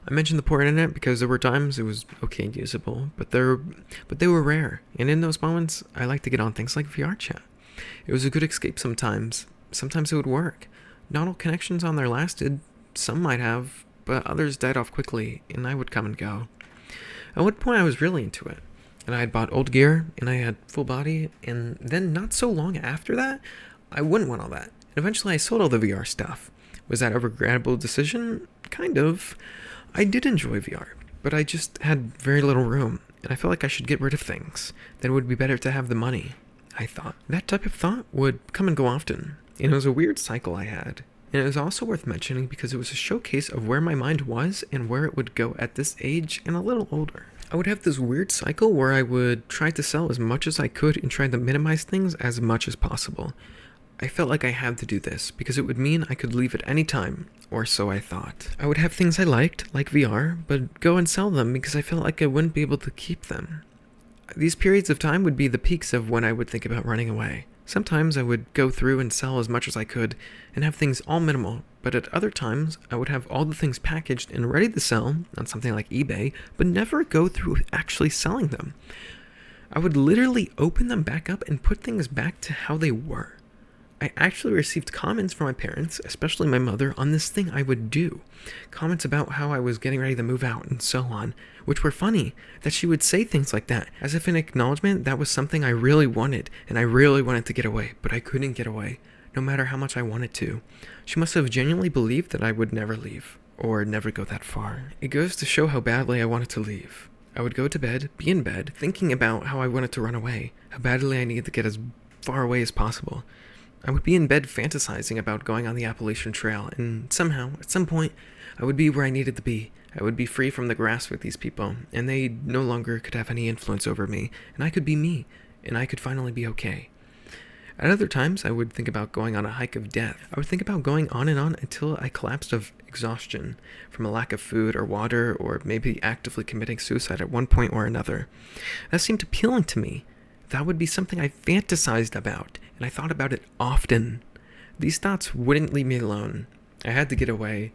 Speaker 1: I mentioned the poor internet because there were times it was okay and usable, but they were rare, and in those moments, I like to get on things like VR chat. It was a good escape sometimes. Sometimes it would work. Not all connections on there lasted. Some might have, but others died off quickly, and I would come and go. At one point, I was really into it, and I had bought old gear, and I had full body, and then not so long after that, I wouldn't want all that. And eventually I sold all the VR stuff. Was that a regrettable decision? Kind of. I did enjoy VR, but I just had very little room, and I felt like I should get rid of things. Then it would be better to have the money, I thought. That type of thought would come and go often, and it was a weird cycle I had. And it was also worth mentioning because it was a showcase of where my mind was and where it would go at this age and a little older. I would have this weird cycle where I would try to sell as much as I could and try to minimize things as much as possible. I felt like I had to do this because it would mean I could leave at any time, or so I thought. I would have things I liked, like VR, but go and sell them because I felt like I wouldn't be able to keep them. These periods of time would be the peaks of when I would think about running away. Sometimes I would go through and sell as much as I could and have things all minimal, but at other times I would have all the things packaged and ready to sell on something like eBay, but never go through actually selling them. I would literally open them back up and put things back to how they were. I actually received comments from my parents, especially my mother, on this thing I would do. Comments about how I was getting ready to move out and so on, which were funny, that she would say things like that, as if in acknowledgement that was something I really wanted, and I really wanted to get away, but I couldn't get away, no matter how much I wanted to. She must have genuinely believed that I would never leave, or never go that far. It goes to show how badly I wanted to leave. I would go to bed, be in bed, thinking about how I wanted to run away, how badly I needed to get as far away as possible. I would be in bed fantasizing about going on the Appalachian Trail, and somehow, at some point, I would be where I needed to be. I would be free from the grasp of these people, and they no longer could have any influence over me, and I could be me, and I could finally be okay. At other times, I would think about going on a hike of death. I would think about going on and on until I collapsed of exhaustion from a lack of food or water, or maybe actively committing suicide at one point or another. That seemed appealing to me. That would be something I fantasized about, and I thought about it often. These thoughts wouldn't leave me alone. I had to get away.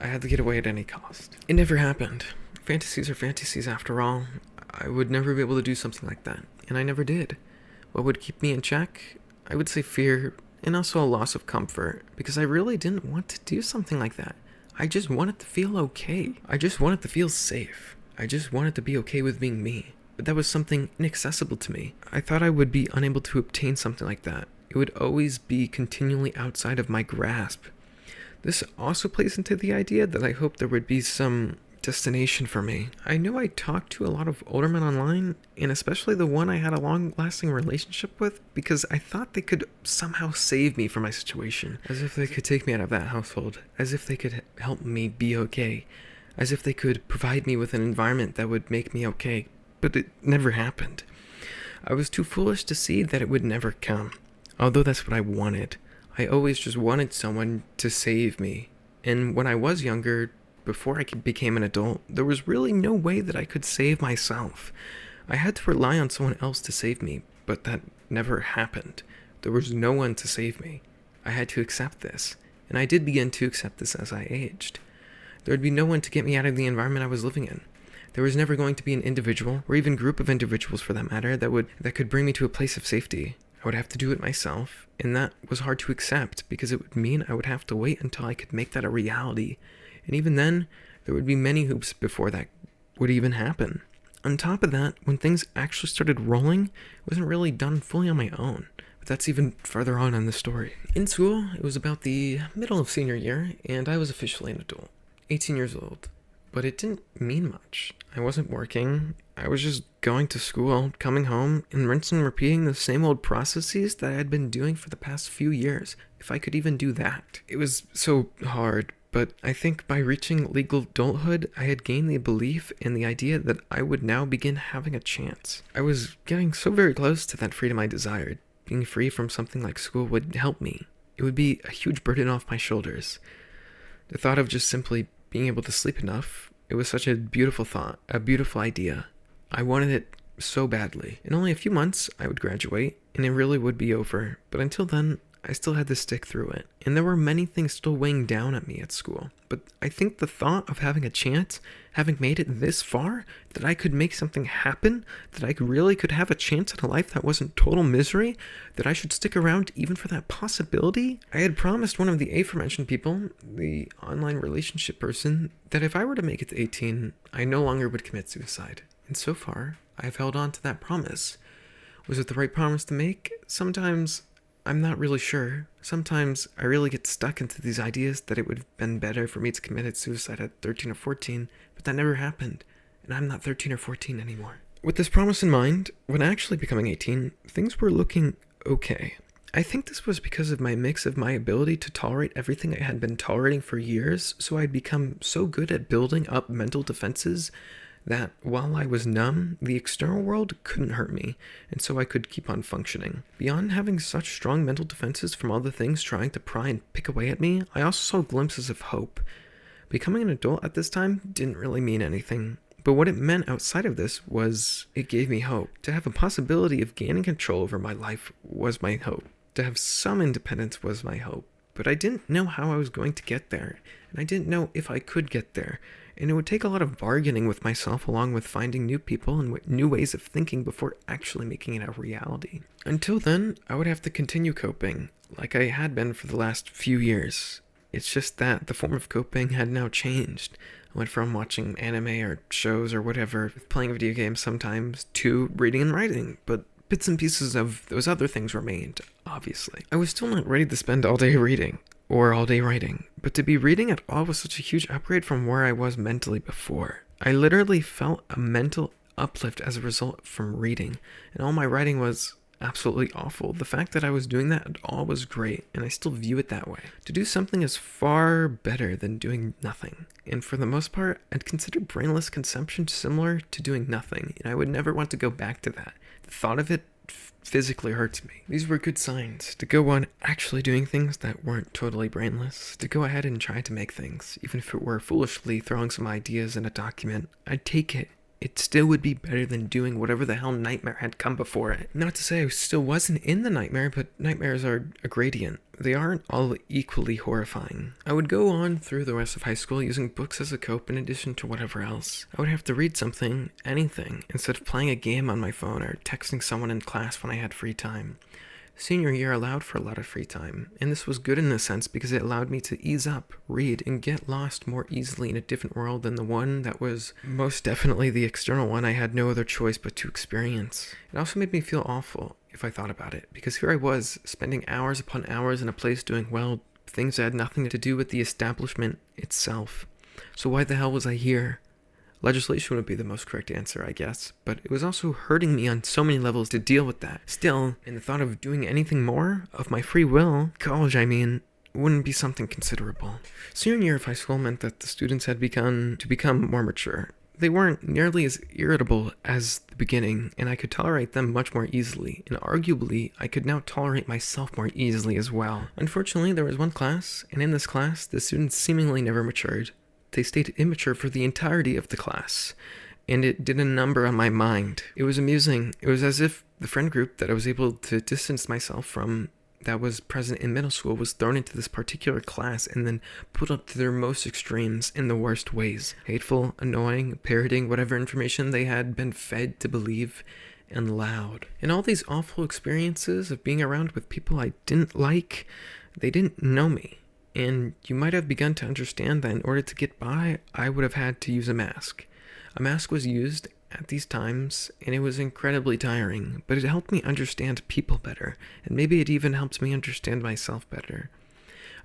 Speaker 1: I had to get away at any cost. It never happened. Fantasies are fantasies after all. I would never be able to do something like that, and I never did. What would keep me in check? I would say fear, and also a loss of comfort, because I really didn't want to do something like that. I just wanted to feel okay. I just wanted to feel safe. I just wanted to be okay with being me. But that was something inaccessible to me. I thought I would be unable to obtain something like that. It would always be continually outside of my grasp. This also plays into the idea that I hoped there would be some destination for me. I know I talked to a lot of older men online, and especially the one I had a long-lasting relationship with, because I thought they could somehow save me from my situation. As if they could take me out of that household. As if they could help me be okay. As if they could provide me with an environment that would make me okay. But it never happened. I was too foolish to see that it would never come. Although that's what I wanted. I always just wanted someone to save me. And when I was younger, before I became an adult, there was really no way that I could save myself. I had to rely on someone else to save me, but that never happened. There was no one to save me. I had to accept this. And I did begin to accept this as I aged. There would be no one to get me out of the environment I was living in. There was never going to be an individual, or even group of individuals for that matter, that could bring me to a place of safety. I would have to do it myself, and that was hard to accept, because it would mean I would have to wait until I could make that a reality. And even then, there would be many hoops before that would even happen. On top of that, when things actually started rolling, it wasn't really done fully on my own. But that's even further on in the story. In school, it was about the middle of senior year, and I was officially an adult, 18 years old. But it didn't mean much. I wasn't working. I was just going to school, coming home, and rinsing and repeating the same old processes that I had been doing for the past few years, if I could even do that. It was so hard, but I think by reaching legal adulthood, I had gained the belief and the idea that I would now begin having a chance. I was getting so very close to that freedom I desired. Being free from something like school would help me. It would be a huge burden off my shoulders. The thought of just simply being able to sleep enough, it was such a beautiful thought, a beautiful idea. I wanted it so badly. In only a few months, I would graduate, and it really would be over. But until then, I still had to stick through it. And there were many things still weighing down at me at school. But I think the thought of having a chance, having made it this far, that I could make something happen, that I really could have a chance at a life that wasn't total misery, that I should stick around even for that possibility. I had promised one of the aforementioned people, the online relationship person, that if I were to make it to 18, I no longer would commit suicide. And so far, I've held on to that promise. Was it the right promise to make? Sometimes I'm not really sure. Sometimes I really get stuck into these ideas that it would have been better for me to commit suicide at 13 or 14, but that never happened, and I'm not 13 or 14 anymore. With this promise in mind, when actually becoming 18, things were looking okay. I think this was because of my mix of my ability to tolerate everything I had been tolerating for years, so I'd become so good at building up mental defenses That while I was numb, the external world couldn't hurt me, and so I could keep on functioning. Beyond having such strong mental defenses from all the things trying to pry and pick away at me, I also saw glimpses of hope. Becoming an adult at this time didn't really mean anything, but what it meant outside of this was it gave me hope. To have a possibility of gaining control over my life was my hope. To have some independence was my hope. But I didn't know how I was going to get there, and I didn't know if I could get there. And it would take a lot of bargaining with myself along with finding new people and new ways of thinking before actually making it a reality. Until then, I would have to continue coping, like I had been for the last few years. It's just that the form of coping had now changed. I went from watching anime or shows or whatever, playing video games sometimes, to reading and writing, but bits and pieces of those other things remained, obviously. I was still not ready to spend all day reading, or all day writing, but to be reading at all was such a huge upgrade from where I was mentally before. I literally felt a mental uplift as a result from reading, and all my writing was absolutely awful. The fact that I was doing that at all was great, and I still view it that way. To do something is far better than doing nothing, and for the most part, I'd consider brainless consumption similar to doing nothing, and I would never want to go back to that. The thought of it physically hurts me. These were good signs, to go on actually doing things that weren't totally brainless, to go ahead and try to make things, even if it were foolishly throwing some ideas in a document. I'd take it. It still would be better than doing whatever the hell nightmare had come before it. Not to say I still wasn't in the nightmare, but nightmares are a gradient. They aren't all equally horrifying. I would go on through the rest of high school using books as a cope in addition to whatever else. I would have to read something, anything, instead of playing a game on my phone or texting someone in class when I had free time. Senior year allowed for a lot of free time, and this was good in a sense because it allowed me to ease up, read, and get lost more easily in a different world than the one that was most definitely the external one I had no other choice but to experience. It also made me feel awful, if I thought about it, because here I was, spending hours upon hours in a place doing, well, things that had nothing to do with the establishment itself. So why the hell was I here? Legislation would be the most correct answer, I guess, but it was also hurting me on so many levels to deal with that. Still, in the thought of doing anything more, of my free will, college wouldn't be something considerable. Senior year of high school meant that the students had begun to become more mature. They weren't nearly as irritable as the beginning, and I could tolerate them much more easily, and arguably, I could now tolerate myself more easily as well. Unfortunately, there was one class, and in this class, the students seemingly never matured. They stayed immature for the entirety of the class, and it did a number on my mind. It was amusing. It was as if the friend group that I was able to distance myself from that was present in middle school was thrown into this particular class and then put up to their most extremes in the worst ways. Hateful, annoying, parroting whatever information they had been fed to believe, and loud. And all these awful experiences of being around with people I didn't like, they didn't know me. And you might have begun to understand that in order to get by, I would have had to use a mask. A mask was used at these times, and it was incredibly tiring, but it helped me understand people better, and maybe it even helped me understand myself better.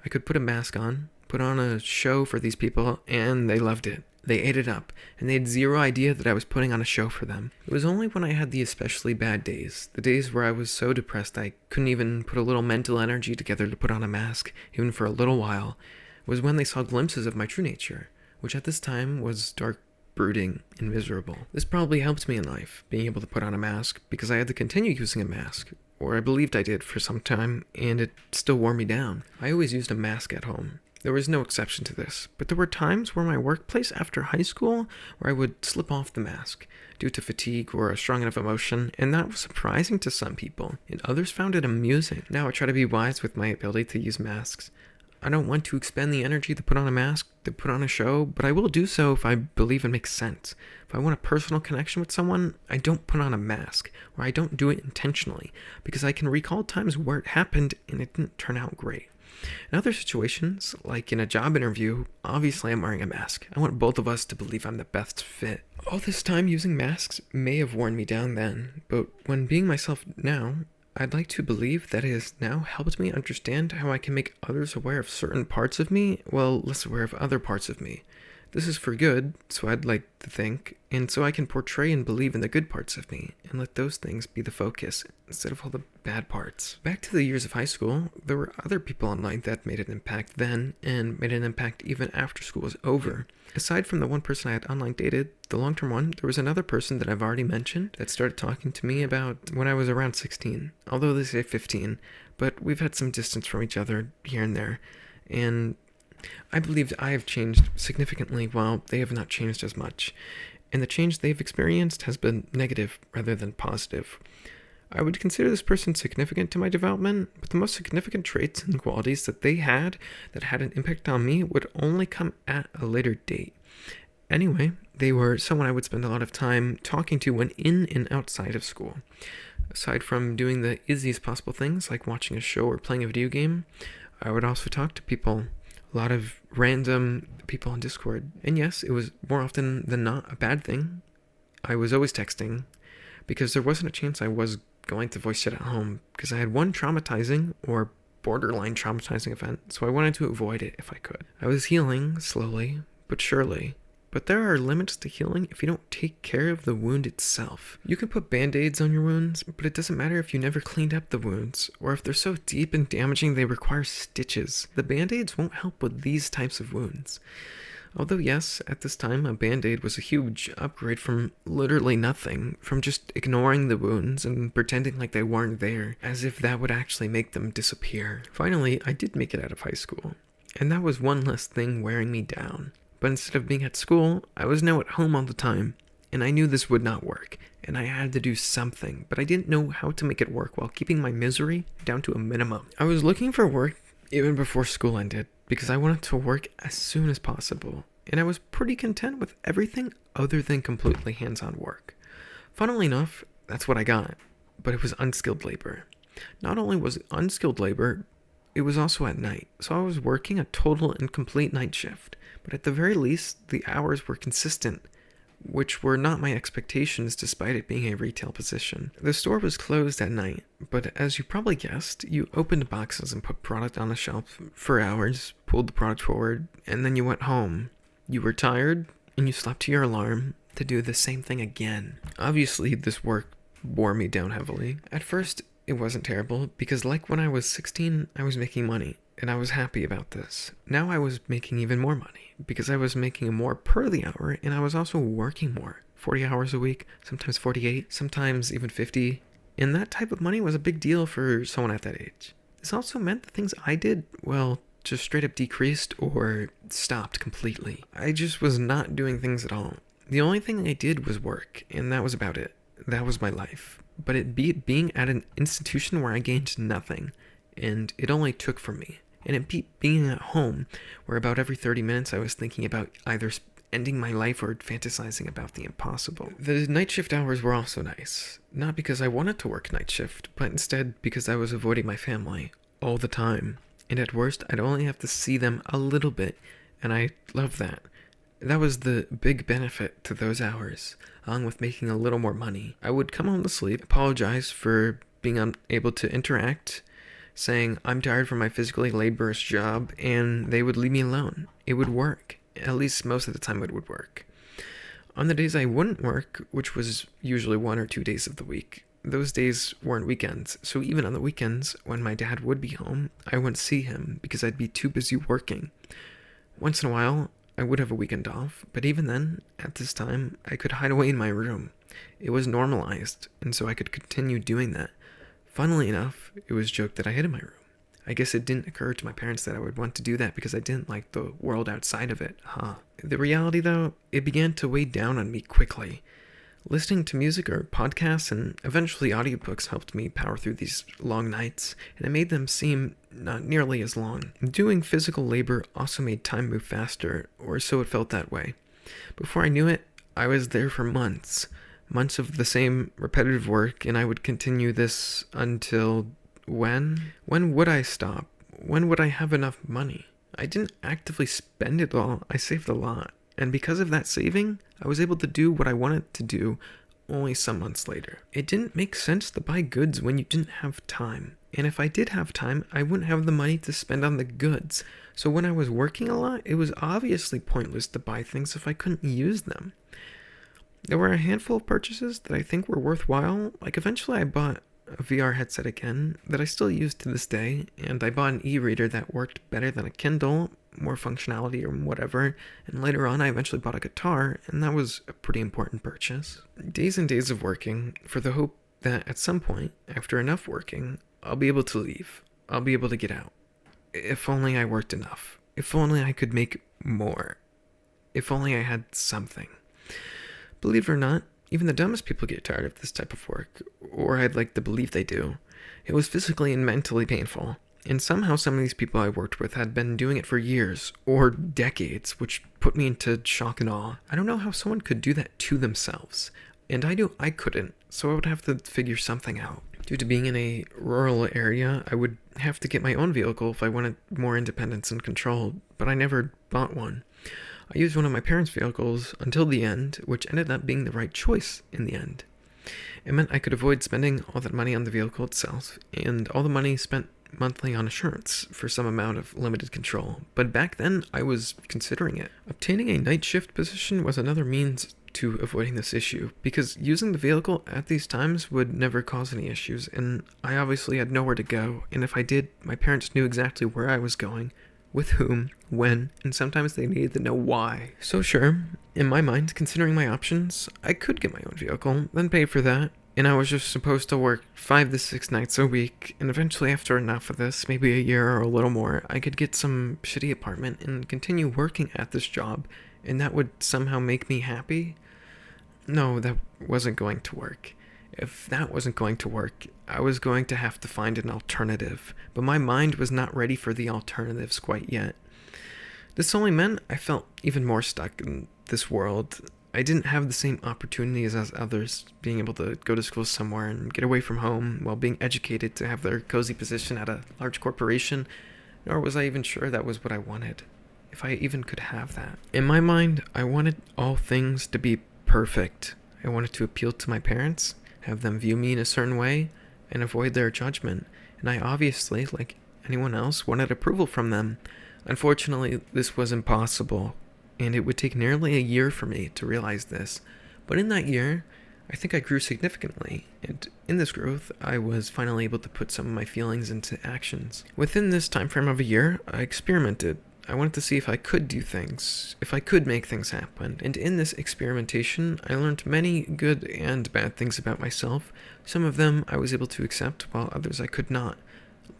Speaker 1: I could put a mask on, put on a show for these people, and they loved it. They ate it up, and they had zero idea that I was putting on a show for them. It was only when I had the especially bad days, the days where I was so depressed I couldn't even put a little mental energy together to put on a mask, even for a little while, was when they saw glimpses of my true nature, which at this time was dark, brooding, and miserable. This probably helped me in life, being able to put on a mask, because I had to continue using a mask, or I believed I did for some time, and it still wore me down. I always used a mask at home. There was no exception to this, but there were times where my workplace after high school where I would slip off the mask due to fatigue or a strong enough emotion, and that was surprising to some people, and others found it amusing. Now I try to be wise with my ability to use masks. I don't want to expend the energy to put on a mask, to put on a show, but I will do so if I believe it makes sense. If I want a personal connection with someone, I don't put on a mask, or I don't do it intentionally, because I can recall times where it happened and it didn't turn out great. In other situations, like in a job interview, obviously I'm wearing a mask. I want both of us to believe I'm the best fit. All this time using masks may have worn me down then, but when being myself now, I'd like to believe that it has now helped me understand how I can make others aware of certain parts of me, while less aware of other parts of me. This is for good, so I'd like to think, and so I can portray and believe in the good parts of me, and let those things be the focus, instead of all the bad parts. Back to the years of high school, there were other people online that made an impact then, and made an impact even after school was over. Aside from the one person I had online dated, the long-term one, there was another person that I've already mentioned that started talking to me about when I was around 16, although they say 15, but we've had some distance from each other here and there, and I believe I have changed significantly while they have not changed as much, and the change they've experienced has been negative rather than positive. I would consider this person significant to my development, but the most significant traits and qualities that they had that had an impact on me would only come at a later date. Anyway, they were someone I would spend a lot of time talking to when in and outside of school. Aside from doing the easiest possible things like watching a show or playing a video game, I would also talk to people. A lot of random people on Discord. And yes, it was more often than not a bad thing. I was always texting because there wasn't a chance I was going to voice chat at home because I had one traumatizing or borderline traumatizing event, so I wanted to avoid it if I could. I was healing slowly but surely. But there are limits to healing if you don't take care of the wound itself. You can put band-aids on your wounds, but it doesn't matter if you never cleaned up the wounds, or if they're so deep and damaging they require stitches. The band-aids won't help with these types of wounds. Although yes, at this time, a band-aid was a huge upgrade from literally nothing, from just ignoring the wounds and pretending like they weren't there, as if that would actually make them disappear. Finally, I did make it out of high school, and that was one less thing wearing me down. But instead of being at school, I was now at home all the time, and I knew this would not work, and I had to do something, but I didn't know how to make it work while keeping my misery down to a minimum. I was looking for work even before school ended, because I wanted to work as soon as possible, and I was pretty content with everything other than completely hands-on work. Funnily enough, that's what I got, but it was unskilled labor. Not only was it unskilled labor, it was also at night, so I was working a total and complete night shift. But at the very least, the hours were consistent, which were not my expectations despite it being a retail position. The store was closed at night, but as you probably guessed, you opened boxes and put product on the shelf for hours, pulled the product forward, and then you went home. You were tired, and you slept to your alarm to do the same thing again. Obviously, this work wore me down heavily. At first, it wasn't terrible, because like when I was 16, I was making money. And I was happy about this. Now I was making even more money because I was making more per the hour and I was also working more. 40 hours a week, sometimes 48, sometimes even 50. And that type of money was a big deal for someone at that age. This also meant the things I did, well, just straight up decreased or stopped completely. I just was not doing things at all. The only thing I did was work, and that was about it. That was my life. But it being at an institution where I gained nothing, and it only took from me. And it beat being at home, where about every 30 minutes I was thinking about either ending my life or fantasizing about the impossible. The night shift hours were also nice. Not because I wanted to work night shift, but instead because I was avoiding my family all the time. And at worst, I'd only have to see them a little bit, and I loved that. That was the big benefit to those hours, along with making a little more money. I would come home to sleep, apologize for being unable to interact, saying I'm tired from my physically laborious job, and they would leave me alone. It would work. At least most of the time it would work. On the days I wouldn't work, which was usually 1 or 2 days of the week, those days weren't weekends, so even on the weekends, when my dad would be home, I wouldn't see him because I'd be too busy working. Once in a while, I would have a weekend off, but even then, at this time, I could hide away in my room. It was normalized, and so I could continue doing that. Funnily enough, it was joked that I hid in my room. I guess it didn't occur to my parents that I would want to do that because I didn't like the world outside of it, The reality, though, it began to weigh down on me quickly. Listening to music or podcasts and eventually audiobooks helped me power through these long nights, and it made them seem not nearly as long. Doing physical labor also made time move faster, or so it felt that way. Before I knew it, I was there for months of the same repetitive work, and I would continue this until when? When would I stop? When would I have enough money? I didn't actively spend it all, I saved a lot. And because of that saving, I was able to do what I wanted to do only some months later. It didn't make sense to buy goods when you didn't have time. And if I did have time, I wouldn't have the money to spend on the goods. So when I was working a lot, it was obviously pointless to buy things if I couldn't use them. There were a handful of purchases that I think were worthwhile. Like eventually I bought a VR headset again that I still use to this day, and I bought an e-reader that worked better than a Kindle, more functionality or whatever, and later on I eventually bought a guitar, and that was a pretty important purchase. Days and days of working for the hope that at some point, after enough working, I'll be able to leave. I'll be able to get out. If only I worked enough. If only I could make more. If only I had something. Believe it or not, even the dumbest people get tired of this type of work, or I'd like to believe they do. It was physically and mentally painful, and somehow some of these people I worked with had been doing it for years, or decades, which put me into shock and awe. I don't know how someone could do that to themselves, and I knew I couldn't, so I would have to figure something out. Due to being in a rural area, I would have to get my own vehicle if I wanted more independence and control, but I never bought one. I used one of my parents' vehicles until the end, which ended up being the right choice in the end. It meant I could avoid spending all that money on the vehicle itself, and all the money spent monthly on insurance for some amount of limited control. But back then, I was considering it. Obtaining a night shift position was another means to avoiding this issue, because using the vehicle at these times would never cause any issues, and I obviously had nowhere to go, and if I did, my parents knew exactly where I was going, with whom, when, and sometimes they needed to know why. So sure, in my mind, considering my options, I could get my own vehicle, then pay for that, and I was just supposed to work 5 to 6 nights a week, and eventually after enough of this, maybe a year or a little more, I could get some shitty apartment and continue working at this job, and that would somehow make me happy? No, that wasn't going to work. If that wasn't going to work, I was going to have to find an alternative, but my mind was not ready for the alternatives quite yet. This only meant I felt even more stuck in this world. I didn't have the same opportunities as others, being able to go to school somewhere and get away from home while being educated to have their cozy position at a large corporation, nor was I even sure that was what I wanted, if I even could have that. In my mind, I wanted all things to be perfect. I wanted to appeal to my parents, have them view me in a certain way, and avoid their judgment. And I obviously, like anyone else, wanted approval from them. Unfortunately, this was impossible, and it would take nearly a year for me to realize this. But in that year, I think I grew significantly, and in this growth, I was finally able to put some of my feelings into actions. Within this time frame of a year, I experimented. I wanted to see if I could do things, if I could make things happen, and in this experimentation, I learned many good and bad things about myself. Some of them I was able to accept, while others I could not,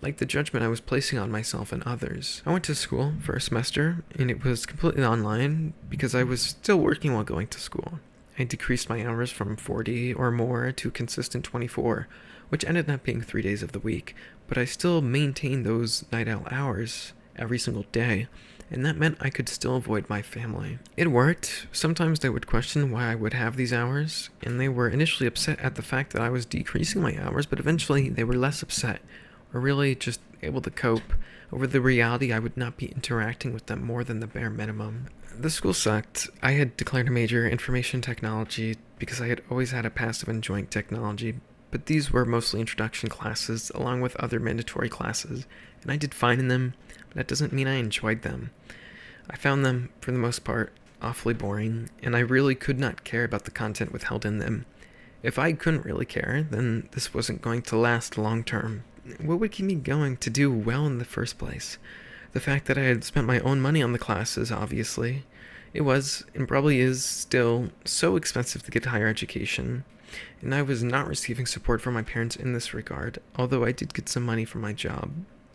Speaker 1: like the judgment I was placing on myself and others. I went to school for a semester, and it was completely online, because I was still working while going to school. I decreased my hours from 40 or more to a consistent 24, which ended up being 3 days of the week, but I still maintained those night owl hours every single day, and that meant I could still avoid my family. It worked. Sometimes they would question why I would have these hours, and they were initially upset at the fact that I was decreasing my hours, but eventually they were less upset, or really just able to cope over the reality I would not be interacting with them more than the bare minimum. The school sucked. I had declared a major in information technology because I had always had a passive enjoying technology, but these were mostly introduction classes along with other mandatory classes, and I did fine in them, but that doesn't mean I enjoyed them. I found them, for the most part, awfully boring, and I really could not care about the content withheld in them. If I couldn't really care, then this wasn't going to last long term. What would keep me going to do well in the first place? The fact that I had spent my own money on the classes, obviously. It was, and probably is, still so expensive to get higher education, and I was not receiving support from my parents in this regard, although I did get some money from my job,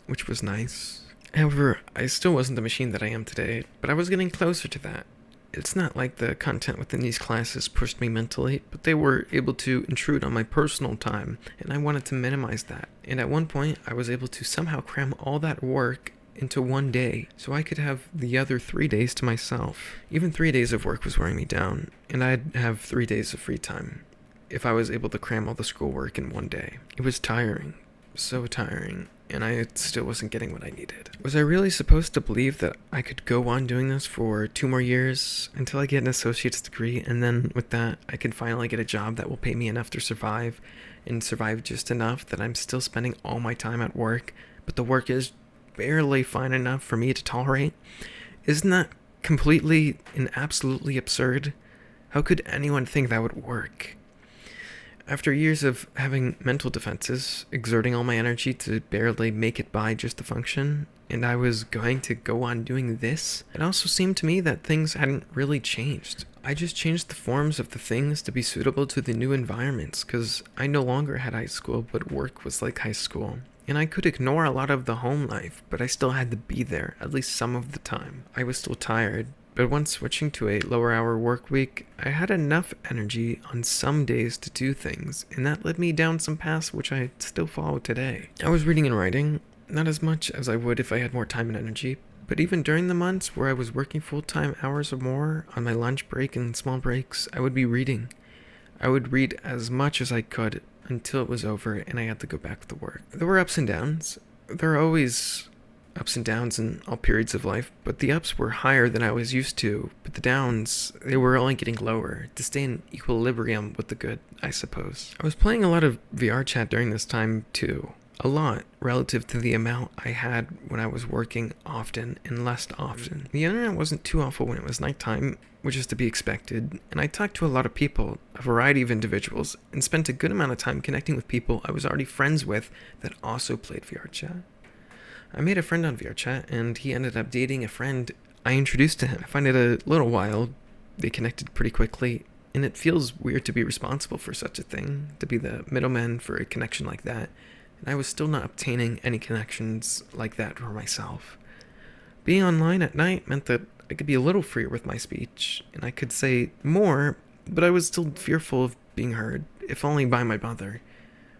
Speaker 1: which was nice. However, I still wasn't the machine that I am today, but I was getting closer to that. It's not like the content within these classes pushed me mentally, but they were able to intrude on my personal time, and I wanted to minimize that. And at one point, I was able to somehow cram all that work into one day, so I could have the other 3 days to myself. Even 3 days of work was wearing me down, and I'd have 3 days of free time if I was able to cram all the schoolwork in one day. It was tiring, so tiring, and I still wasn't getting what I needed. Was I really supposed to believe that I could go on doing this for 2 more years until I get an associate's degree, and then with that, I can finally get a job that will pay me enough to survive, and survive just enough that I'm still spending all my time at work, but the work is barely fine enough for me to tolerate? Isn't that completely and absolutely absurd? How could anyone think that would work? After years of having mental defenses, exerting all my energy to barely make it by just to function, and I was going to go on doing this, it also seemed to me that things hadn't really changed. I just changed the forms of the things to be suitable to the new environments, because I no longer had high school, but work was like high school. And I could ignore a lot of the home life, but I still had to be there, at least some of the time. I was still tired, but once switching to a lower hour work week, I had enough energy on some days to do things, and that led me down some paths which I still follow today. I was reading and writing, not as much as I would if I had more time and energy, but even during the months where I was working full-time hours or more, on my lunch break and small breaks, I would be reading. I would read as much as I could until it was over and I had to go back to work. There were ups and downs. There are always ups and downs in all periods of life, but the ups were higher than I was used to, but the downs, they were only getting lower, to stay in equilibrium with the good, I suppose. I was playing a lot of VR chat during this time too. A lot, relative to the amount I had when I was working often and less often. The internet wasn't too awful when it was nighttime, which is to be expected, and I talked to a lot of people, a variety of individuals, and spent a good amount of time connecting with people I was already friends with that also played VR chat. I made a friend on VR chat, and he ended up dating a friend I introduced to him. I find it a little wild. They connected pretty quickly, and it feels weird to be responsible for such a thing, to be the middleman for a connection like that, and I was still not obtaining any connections like that for myself. Being online at night meant that I could be a little freer with my speech, and I could say more, but I was still fearful of being heard, if only by my mother.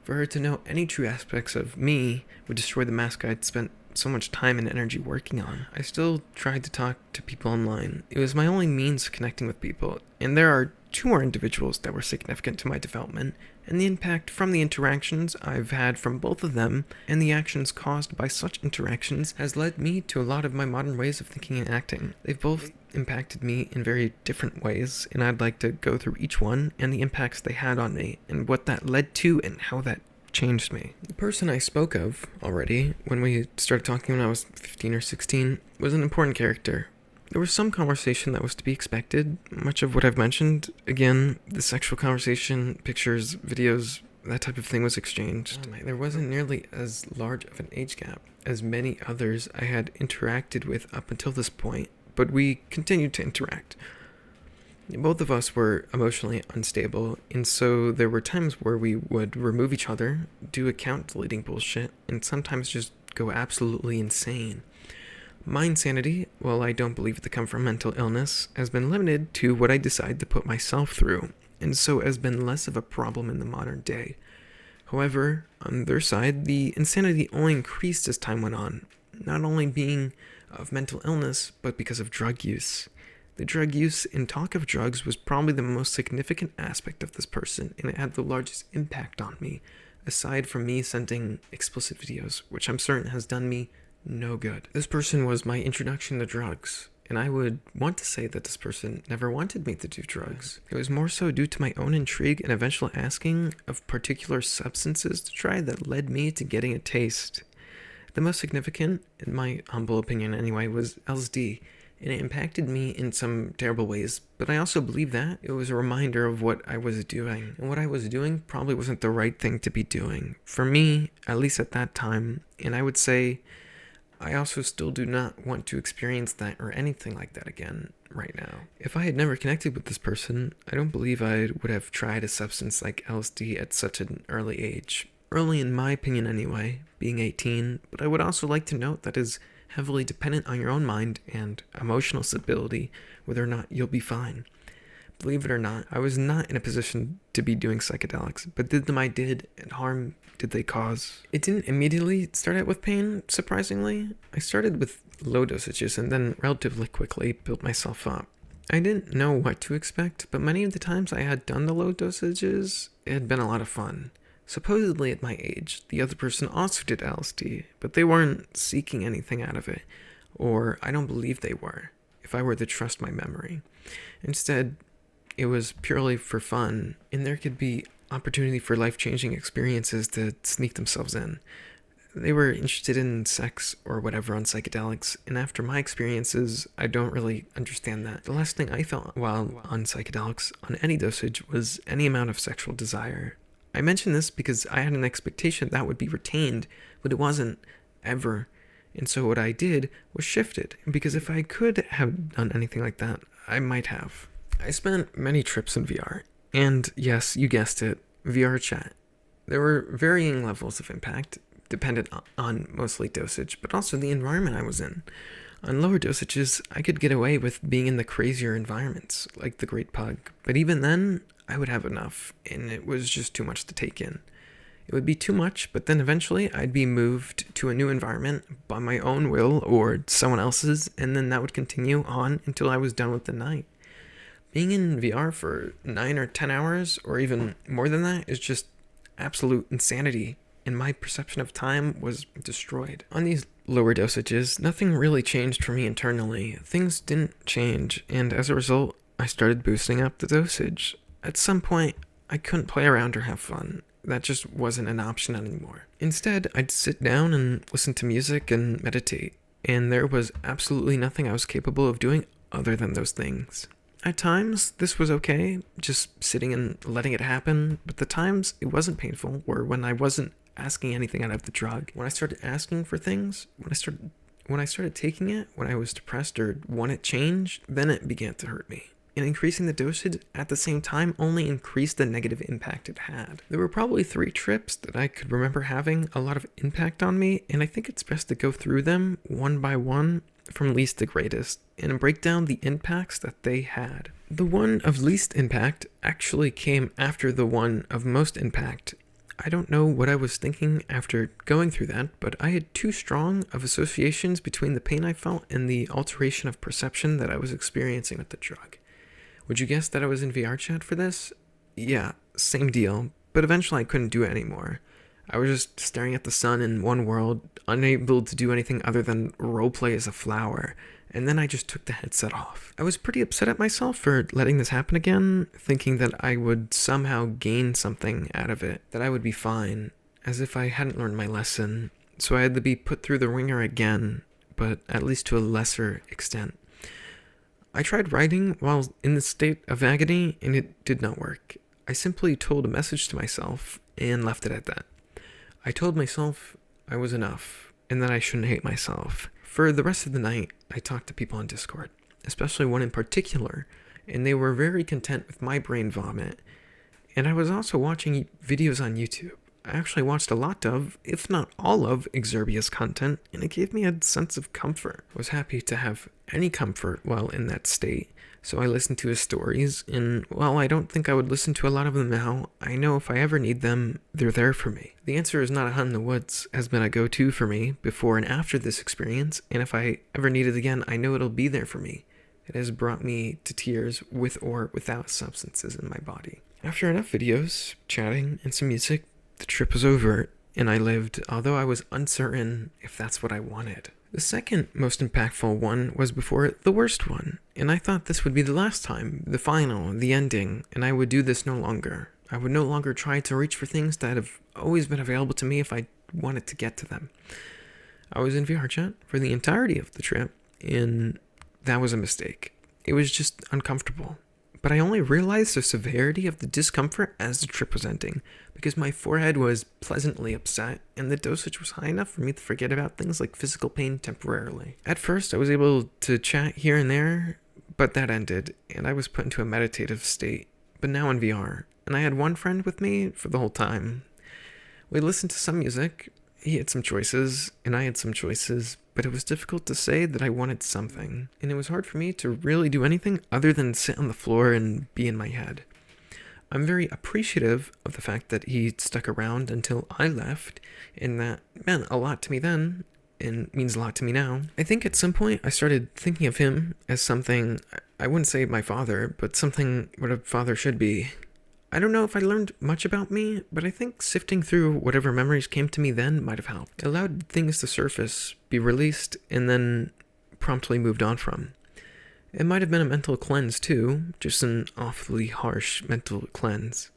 Speaker 1: For her to know any true aspects of me would destroy the mask I'd spent so much time and energy working on. I still tried to talk to people online. It was my only means of connecting with people, and there are 2 more individuals that were significant to my development, and the impact from the interactions I've had from both of them, and the actions caused by such interactions, has led me to a lot of my modern ways of thinking and acting. They've both impacted me in very different ways, and I'd like to go through each one, and the impacts they had on me, and what that led to, and how that changed me. The person I spoke of already, when we started talking when I was 15 or 16, was an important character. There was some conversation that was to be expected, much of what I've mentioned. Again, the sexual conversation, pictures, videos, that type of thing was exchanged. There wasn't nearly as large of an age gap as many others I had interacted with up until this point, but we continued to interact. Both of us were emotionally unstable, and so there were times where we would remove each other, do account deleting bullshit, and sometimes just go absolutely insane. My insanity, while I don't believe it to come from mental illness, has been limited to what I decide to put myself through, and so has been less of a problem in the modern day. However, on their side, the insanity only increased as time went on, not only being of mental illness, but because of drug use. The drug use and talk of drugs was probably the most significant aspect of this person, and it had the largest impact on me, aside from me sending explicit videos, which I'm certain has done me no good. This person was my introduction to drugs, and I would want to say that this person never wanted me to do drugs. It was more so due to my own intrigue and eventual asking of particular substances to try that led me to getting a taste. The most significant, in my humble opinion anyway, was LSD, and it impacted me in some terrible ways, but I also believe that it was a reminder of what I was doing, and what I was doing probably wasn't the right thing to be doing, for me, at least at that time, and I would say I also still do not want to experience that or anything like that again right now. If I had never connected with this person, I don't believe I would have tried a substance like LSD at such an early age. Early in my opinion anyway, being 18, but I would also like to note that is heavily dependent on your own mind and emotional stability, whether or not you'll be fine. Believe it or not, I was not in a position to be doing psychedelics, but did them I did, and harm did they cause. It didn't immediately start out with pain, surprisingly. I started with low dosages and then relatively quickly built myself up. I didn't know what to expect, but many of the times I had done the low dosages, it had been a lot of fun. Supposedly at my age, the other person also did LSD, but they weren't seeking anything out of it, or I don't believe they were, if I were to trust my memory. Instead, it was purely for fun, and there could be opportunity for life-changing experiences to sneak themselves in. They were interested in sex or whatever on psychedelics, and after my experiences, I don't really understand that. The last thing I felt while on psychedelics, on any dosage, was any amount of sexual desire. I mention this because I had an expectation that would be retained, but it wasn't, ever. And so what I did was shifted, because if I could have done anything like that, I might have. I spent many trips in VR, and yes, you guessed it, VR chat. There were varying levels of impact, dependent on mostly dosage, but also the environment I was in. On lower dosages, I could get away with being in the crazier environments, like the Great Pug, but even then, I would have enough, and it was just too much to take in. It would be too much, but then eventually I'd be moved to a new environment by my own will or someone else's, and then that would continue on until I was done with the night. Being in VR for 9 or 10 hours, or even more than that, is just absolute insanity, and my perception of time was destroyed. On these lower dosages, nothing really changed for me internally. Things didn't change, and as a result, I started boosting up the dosage. At some point, I couldn't play around or have fun. That just wasn't an option anymore. Instead, I'd sit down and listen to music and meditate, and there was absolutely nothing I was capable of doing other than those things. At times, this was okay, just sitting and letting it happen, but the times it wasn't painful were when I wasn't asking anything out of the drug. When I started asking for things, when I started taking it, when I was depressed or wanted change, then it began to hurt me. And increasing the dosage at the same time only increased the negative impact it had. There were probably 3 trips that I could remember having a lot of impact on me, and I think it's best to go through them one by one from least to greatest and break down the impacts that they had. The one of least impact actually came after the one of most impact. I don't know what I was thinking after going through that, but I had too strong of associations between the pain I felt and the alteration of perception that I was experiencing with the drug. Would you guess that I was in VR chat for this? Yeah, same deal, but eventually I couldn't do it anymore. I was just staring at the sun in one world, unable to do anything other than roleplay as a flower, and then I just took the headset off. I was pretty upset at myself for letting this happen again, thinking that I would somehow gain something out of it, that I would be fine, as if I hadn't learned my lesson, so I had to be put through the ringer again, but at least to a lesser extent. I tried writing while in the state of agony, and it did not work. I simply told a message to myself and left it at that. I told myself I was enough, and that I shouldn't hate myself. For the rest of the night, I talked to people on Discord, especially one in particular, and they were very content with my brain vomit. And I was also watching videos on YouTube. I actually watched a lot of, if not all of, Exurbia's content, and it gave me a sense of comfort. I was happy to have any comfort while in that state, so I listened to his stories, and while I don't think I would listen to a lot of them now, I know if I ever need them, they're there for me. The answer is not a hunt in the woods has been a go-to for me before and after this experience, and if I ever need it again, I know it'll be there for me. It has brought me to tears with or without substances in my body. After enough videos, chatting, and some music, the trip was over, and I lived, although I was uncertain if that's what I wanted. The second most impactful one was before it the worst one, and I thought this would be the last time, the final, the ending, and I would do this no longer. I would no longer try to reach for things that have always been available to me if I wanted to get to them. I was in VR chat for the entirety of the trip, and that was a mistake. It was just uncomfortable. But I only realized the severity of the discomfort as the trip was ending, because my forehead was pleasantly upset, and the dosage was high enough for me to forget about things like physical pain temporarily. At first, I was able to chat here and there, but that ended, and I was put into a meditative state, but now in VR, and I had one friend with me for the whole time. We listened to some music, he had some choices, and I had some choices, but it was difficult to say that I wanted something, and it was hard for me to really do anything other than sit on the floor and be in my head. I'm very appreciative of the fact that he stuck around until I left, and that meant a lot to me then, and means a lot to me now. I think at some point I started thinking of him as something, I wouldn't say my father, but something what a father should be. I don't know if I learned much about me, but I think sifting through whatever memories came to me then might have helped. It allowed things to surface, be released, and then promptly moved on from. It might have been a mental cleanse too, just an awfully harsh mental cleanse.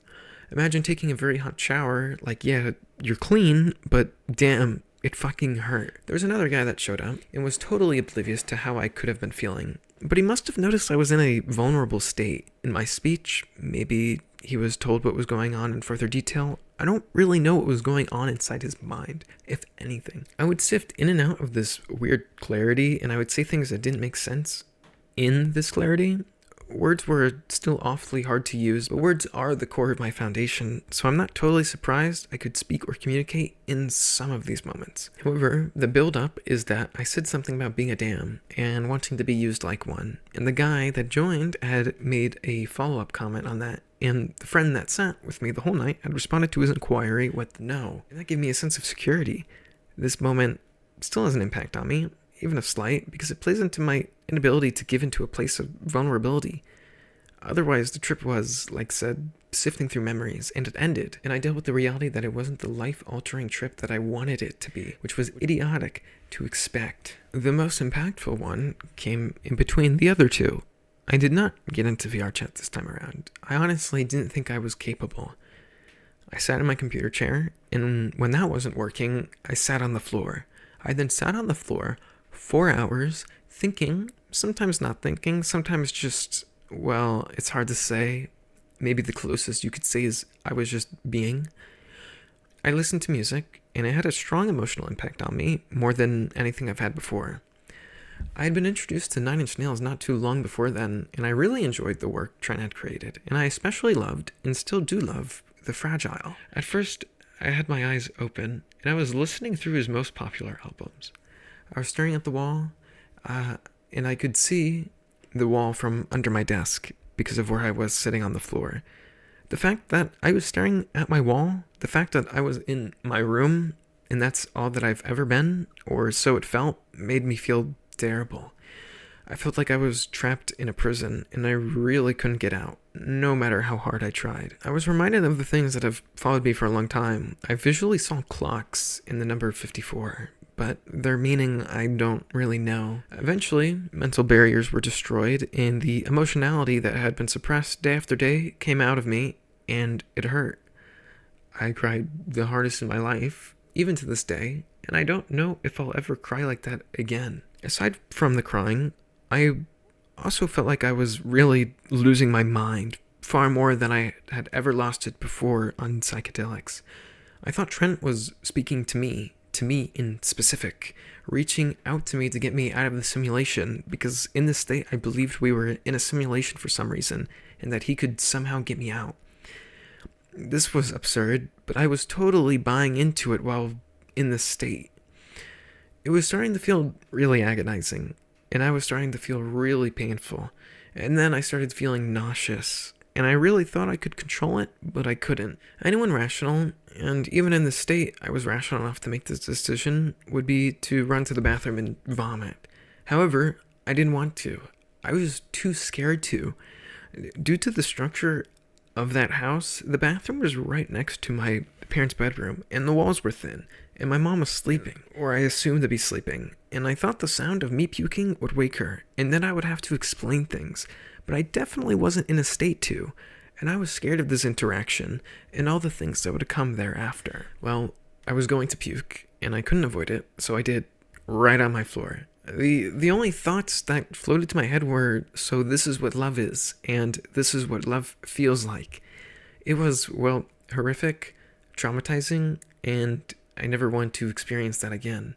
Speaker 1: Imagine taking a very hot shower, like, yeah, you're clean, but damn, it fucking hurt. There was another guy that showed up and was totally oblivious to how I could have been feeling. But he must have noticed I was in a vulnerable state. In my speech, maybe he was told what was going on in further detail. I don't really know what was going on inside his mind, if anything. I would sift in and out of this weird clarity, and I would say things that didn't make sense in this clarity. Words were still awfully hard to use, but words are the core of my foundation, so I'm not totally surprised I could speak or communicate in some of these moments. However, the build-up is that I said something about being a dam and wanting to be used like one, and the guy that joined had made a follow-up comment on that, and the friend that sat with me the whole night had responded to his inquiry with no, and that gave me a sense of security. This moment still has an impact on me, even if slight, because it plays into my inability to give into a place of vulnerability. Otherwise, the trip was, like said, sifting through memories, and it ended, and I dealt with the reality that it wasn't the life-altering trip that I wanted it to be, which was idiotic to expect. The most impactful one came in between the other two. I did not get into VR chat this time around. I honestly didn't think I was capable. I sat in my computer chair, and when that wasn't working, I sat on the floor. I then sat on the floor 4 hours, thinking, sometimes not thinking, sometimes just, well, it's hard to say. Maybe the closest you could say is I was just being. I listened to music, and it had a strong emotional impact on me, more than anything I've had before. I had been introduced to Nine Inch Nails not too long before then, and I really enjoyed the work Trent had created, and I especially loved, and still do love, The Fragile. At first, I had my eyes open, and I was listening through his most popular albums. I was staring at the wall, and I could see the wall from under my desk because of where I was sitting on the floor. The fact that I was staring at my wall, the fact that I was in my room, and that's all that I've ever been, or so it felt, made me feel terrible. I felt like I was trapped in a prison, and I really couldn't get out, no matter how hard I tried. I was reminded of the things that have followed me for a long time. I visually saw clocks in the number 54, but their meaning I don't really know. Eventually, mental barriers were destroyed, and the emotionality that had been suppressed day after day came out of me, and it hurt. I cried the hardest in my life, even to this day, and I don't know if I'll ever cry like that again. Aside from the crying, I also felt like I was really losing my mind, far more than I had ever lost it before on psychedelics. I thought Trent was speaking to me in specific, reaching out to me to get me out of the simulation, because in this state I believed we were in a simulation for some reason, and that he could somehow get me out. This was absurd, but I was totally buying into it while in this state. It was starting to feel really agonizing, and I was starting to feel really painful, and then I started feeling nauseous, and I really thought I could control it, but I couldn't. Anyone rational, and even in this state I was rational enough to make this decision, would be to run to the bathroom and vomit. However, I didn't want to. I was too scared to. Due to the structure of that house, the bathroom was right next to my parents' bedroom, and the walls were thin, and my mom was sleeping, or I assumed to be sleeping, and I thought the sound of me puking would wake her, and then I would have to explain things, but I definitely wasn't in a state to, and I was scared of this interaction, and all the things that would come thereafter. Well, I was going to puke, and I couldn't avoid it, so I did, right on my floor. The only thoughts that floated to my head were, so this is what love is, and this is what love feels like. It was, well, horrific, traumatizing, and I never want to experience that again.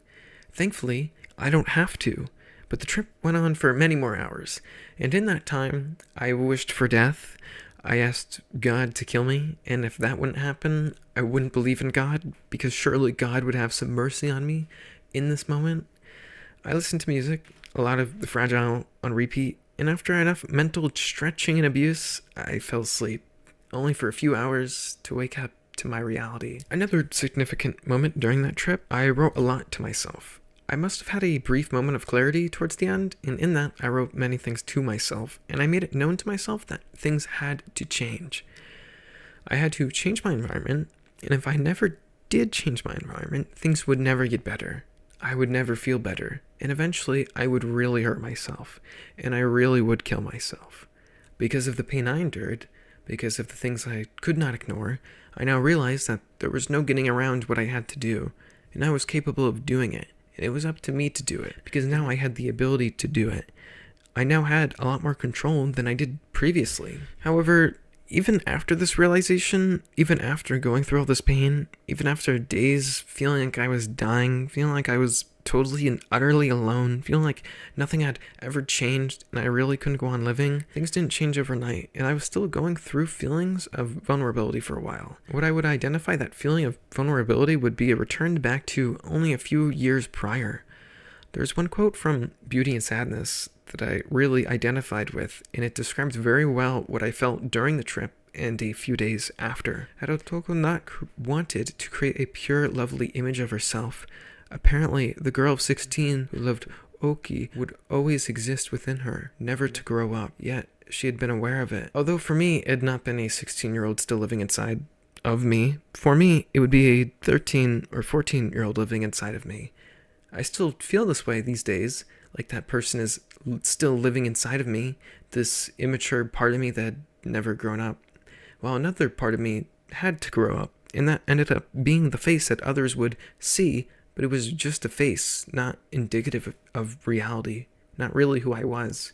Speaker 1: Thankfully, I don't have to, but the trip went on for many more hours, and in that time, I wished for death. I asked God to kill me, and if that wouldn't happen, I wouldn't believe in God, because surely God would have some mercy on me in this moment. I listened to music, a lot of The Fragile on repeat, and after enough mental stretching and abuse, I fell asleep, only for a few hours to wake up to my reality. Another significant moment during that trip, I wrote a lot to myself. I must have had a brief moment of clarity towards the end, and in that I wrote many things to myself, and I made it known to myself that things had to change. I had to change my environment, and if I never did change my environment, things would never get better. I would never feel better, and eventually I would really hurt myself, and I really would kill myself. Because of the pain I endured, because of the things I could not ignore, I now realized that there was no getting around what I had to do, and I was capable of doing it, and it was up to me to do it, because now I had the ability to do it. I now had a lot more control than I did previously. However, even after this realization, even after going through all this pain, even after days feeling like I was dying, feeling like I was totally and utterly alone, feeling like nothing had ever changed and I really couldn't go on living, things didn't change overnight, and I was still going through feelings of vulnerability for a while. What I would identify that feeling of vulnerability would be a return back to only a few years prior. There's one quote from Beauty and Sadness that I really identified with, and it describes very well what I felt during the trip and a few days after. Harotoko not wanted to create a pure, lovely image of herself. Apparently, the girl of 16 who loved Oki would always exist within her, never to grow up, yet she had been aware of it. Although for me, it had not been a 16-year-old still living inside of me. For me, it would be a 13 or 14-year-old living inside of me. I still feel this way these days, like that person is still living inside of me, this immature part of me that had never grown up, while another part of me had to grow up, and that ended up being the face that others would see, but it was just a face, not indicative of reality, not really who I was.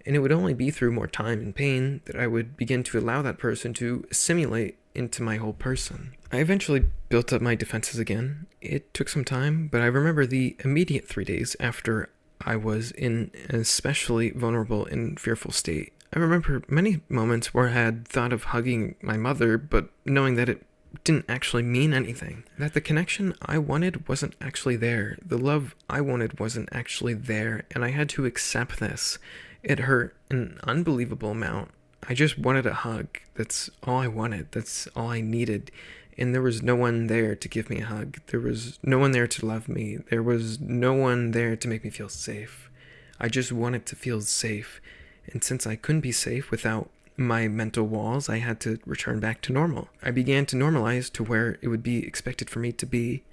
Speaker 1: And it would only be through more time and pain that I would begin to allow that person to assimilate into my whole person. I eventually built up my defenses again. It took some time, but I remember the immediate 3 days after I was in an especially vulnerable and fearful state. I remember many moments where I had thought of hugging my mother, but knowing that it didn't actually mean anything. That the connection I wanted wasn't actually there. The love I wanted wasn't actually there, and I had to accept this. It hurt an unbelievable amount. I just wanted a hug. That's all I wanted. That's all I needed. And there was no one there to give me a hug. There was no one there to love me. There was no one there to make me feel safe. I just wanted to feel safe. And since I couldn't be safe without my mental walls, I had to return back to normal. I began to normalize to where it would be expected for me to be.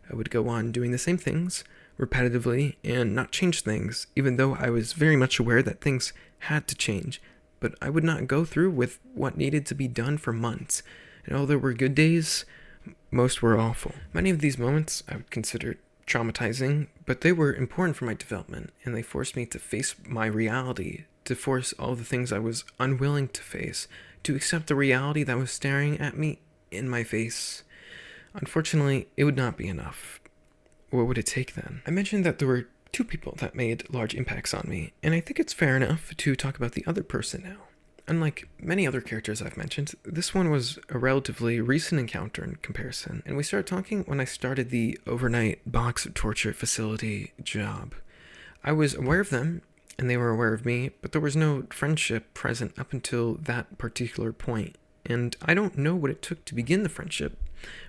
Speaker 1: I would go on doing the same things repetitively and not change things, even though I was very much aware that things had to change. But I would not go through with what needed to be done for months. And although there were good days, most were awful. Many of these moments I would consider traumatizing, but they were important for my development, and they forced me to face my reality, to force all the things I was unwilling to face, to accept the reality that was staring at me in my face. Unfortunately, it would not be enough. What would it take then? I mentioned that there were 2 people that made large impacts on me, and I think it's fair enough to talk about the other person now. Unlike many other characters I've mentioned, this one was a relatively recent encounter in comparison, and we started talking when I started the overnight box torture facility job. I was aware of them, and they were aware of me, but there was no friendship present up until that particular point, and I don't know what it took to begin the friendship,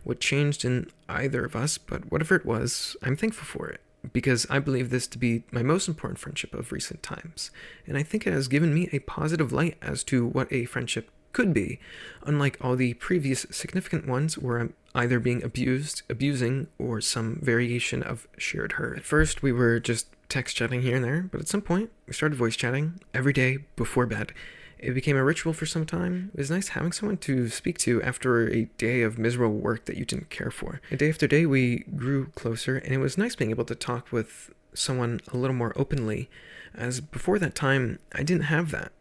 Speaker 1: what changed in either of us, but whatever it was, I'm thankful for it, because I believe this to be my most important friendship of recent times, and I think it has given me a positive light as to what a friendship could be, unlike all the previous significant ones where I'm either being abused, abusing, or some variation of shared hurt. At first, we were just text chatting here and there, but at some point, we started voice chatting every day before bed. It became a ritual for some time. It was nice having someone to speak to after a day of miserable work that you didn't care for. And day after day, we grew closer, and it was nice being able to talk with someone a little more openly, as before that time, I didn't have that.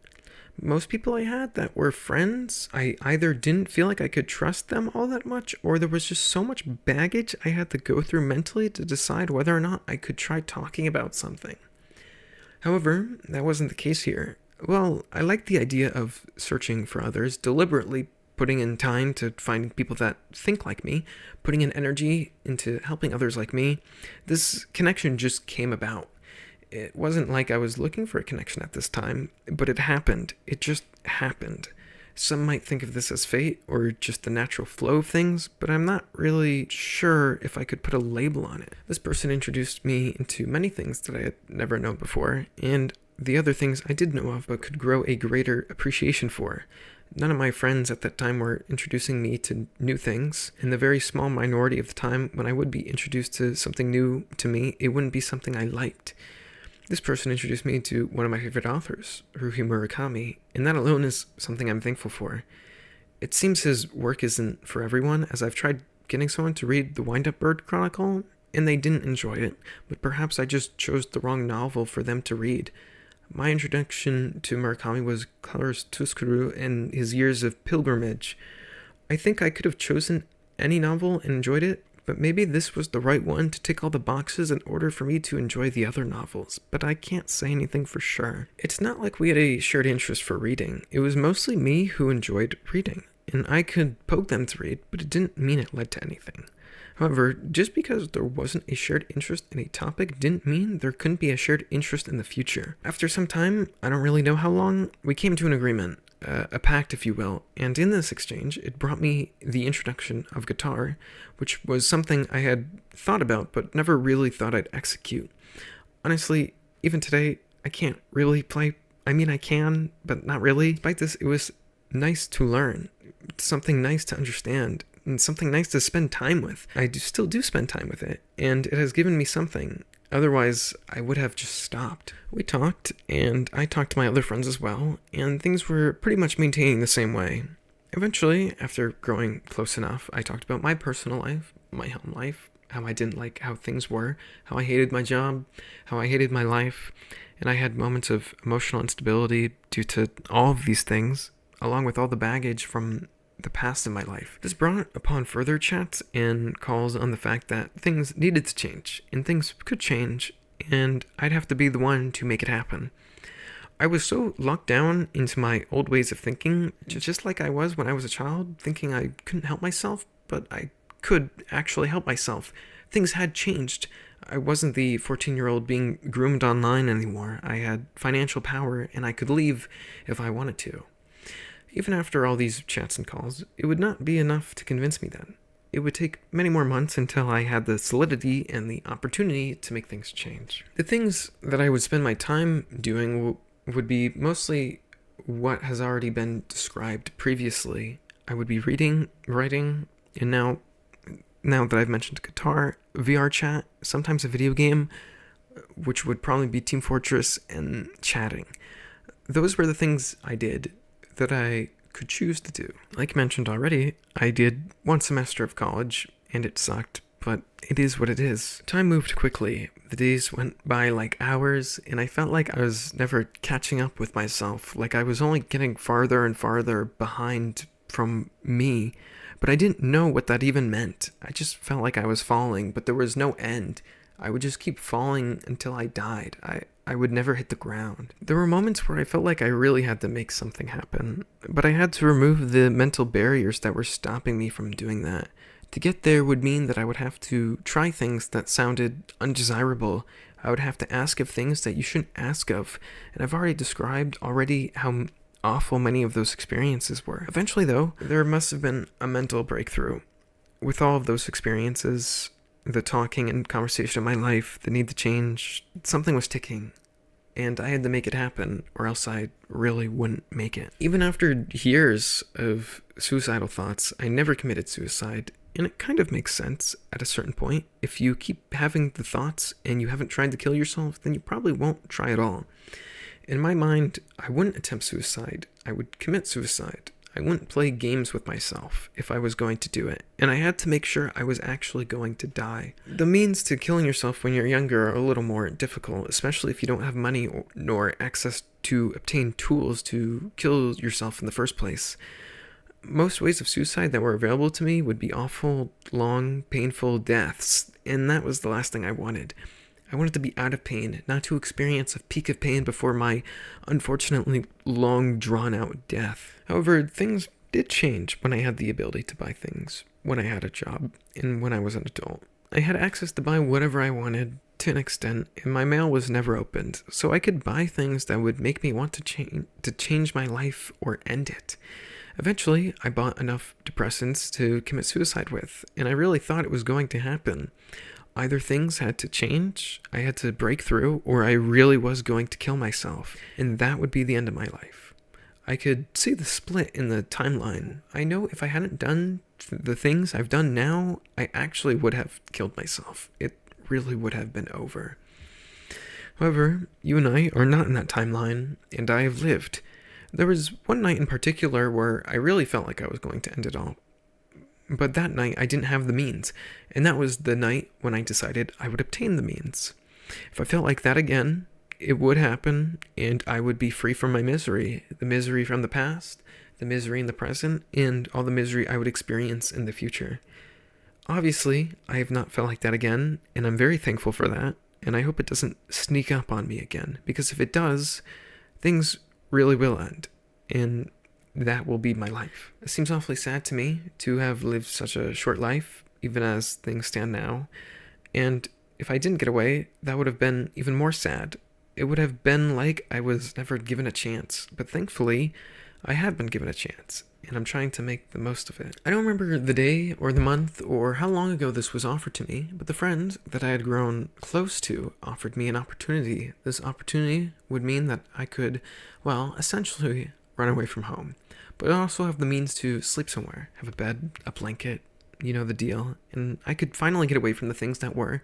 Speaker 1: Most people I had that were friends, I either didn't feel like I could trust them all that much, or there was just so much baggage I had to go through mentally to decide whether or not I could try talking about something. However, that wasn't the case here. Well, I like the idea of searching for others, deliberately putting in time to find people that think like me, putting in energy into helping others like me. This connection just came about. It wasn't like I was looking for a connection at this time, but it happened. It just happened. Some might think of this as fate or just the natural flow of things, but I'm not really sure if I could put a label on it. This person introduced me into many things that I had never known before, and the other things I did know of but could grow a greater appreciation for. None of my friends at that time were introducing me to new things. In the very small minority of the time when I would be introduced to something new to me, it wouldn't be something I liked. This person introduced me to one of my favorite authors, Haruki Murakami, and that alone is something I'm thankful for. It seems his work isn't for everyone, as I've tried getting someone to read The Wind-Up Bird Chronicle, and they didn't enjoy it, but perhaps I just chose the wrong novel for them to read. My introduction to Murakami was Colors Tuskuru and his Years of Pilgrimage. I think I could have chosen any novel and enjoyed it, but maybe this was the right one to tick all the boxes in order for me to enjoy the other novels, but I can't say anything for sure. It's not like we had a shared interest for reading. It was mostly me who enjoyed reading, and I could poke them to read, but it didn't mean it led to anything. However, just because there wasn't a shared interest in a topic didn't mean there couldn't be a shared interest in the future. After some time, I don't really know how long, we came to an agreement. A pact, if you will, and in this exchange, it brought me the introduction of guitar, which was something I had thought about but never really thought I'd execute. Honestly, even today, I can't really play. I mean, I can, but not really. Despite this, it was nice to learn, something nice to understand, and something nice to spend time with. Still do spend time with it, and it has given me something. Otherwise, I would have just stopped. We talked, and I talked to my other friends as well, and things were pretty much maintaining the same way. Eventually, after growing close enough, I talked about my personal life, my home life, how I didn't like how things were, how I hated my job, how I hated my life, and I had moments of emotional instability due to all of these things, along with all the baggage from the past in my life. This brought upon further chats and calls on the fact that things needed to change, and things could change, and I'd have to be the one to make it happen. I was so locked down into my old ways of thinking, just like I was when I was a child, thinking I couldn't help myself, but I could actually help myself. Things had changed. I wasn't the 14-year-old being groomed online anymore. I had financial power, and I could leave if I wanted to. Even after all these chats and calls, it would not be enough to convince me then. It would take many more months until I had the solidity and the opportunity to make things change. The things that I would spend my time doing would be mostly what has already been described previously. I would be reading, writing, and now that I've mentioned guitar, VR chat, sometimes a video game, which would probably be Team Fortress, and chatting. Those were the things I did that I could choose to do. Like mentioned already, I did one semester of college, and it sucked, but it is what it is. Time moved quickly. The days went by like hours, and I felt like I was never catching up with myself, like I was only getting farther and farther behind from me, but I didn't know what that even meant. I just felt like I was falling, but there was no end. I would just keep falling until I died. I would never hit the ground. There were moments where I felt like I really had to make something happen, but I had to remove the mental barriers that were stopping me from doing that. To get there would mean that I would have to try things that sounded undesirable. I would have to ask of things that you shouldn't ask of, and I've already described how awful many of those experiences were. Eventually, though, there must have been a mental breakthrough. With all of those experiences, the talking and conversation of my life, the need to change, something was ticking, and I had to make it happen, or else I really wouldn't make it. Even after years of suicidal thoughts, I never committed suicide, and it kind of makes sense at a certain point. If you keep having the thoughts and you haven't tried to kill yourself, then you probably won't try at all. In my mind, I wouldn't attempt suicide. I would commit suicide. I wouldn't play games with myself if I was going to do it, and I had to make sure I was actually going to die. The means to killing yourself when you're younger are a little more difficult, especially if you don't have money nor access to obtain tools to kill yourself in the first place. Most ways of suicide that were available to me would be awful, long, painful deaths, and that was the last thing I wanted. I wanted to be out of pain, not to experience a peak of pain before my unfortunately long drawn-out death. However, things did change when I had the ability to buy things, when I had a job, and when I was an adult. I had access to buy whatever I wanted to an extent, and my mail was never opened, so I could buy things that would make me want to change my life or end it. Eventually, I bought enough depressants to commit suicide with, and I really thought it was going to happen. Either things had to change, I had to break through, or I really was going to kill myself, and that would be the end of my life. I could see the split in the timeline. I know if I hadn't done the things I've done now, I actually would have killed myself. It really would have been over. However, you and I are not in that timeline, and I have lived. There was one night in particular where I really felt like I was going to end it all. But that night I didn't have the means, and that was the night when I decided I would obtain the means. If I felt like that again, it would happen, and I would be free from my misery. The misery from the past, the misery in the present, and all the misery I would experience in the future. Obviously, I have not felt like that again, and I'm very thankful for that, and I hope it doesn't sneak up on me again, because if it does, things really will end, and that will be my life. It seems awfully sad to me to have lived such a short life, even as things stand now, and if I didn't get away, that would have been even more sad. It would have been like I was never given a chance, but thankfully, I had been given a chance, and I'm trying to make the most of it. I don't remember the day or the month or how long ago this was offered to me, but the friend that I had grown close to offered me an opportunity. This opportunity would mean that I could, well, essentially run away from home, but also have the means to sleep somewhere, have a bed, a blanket, you know the deal, and I could finally get away from the things that were,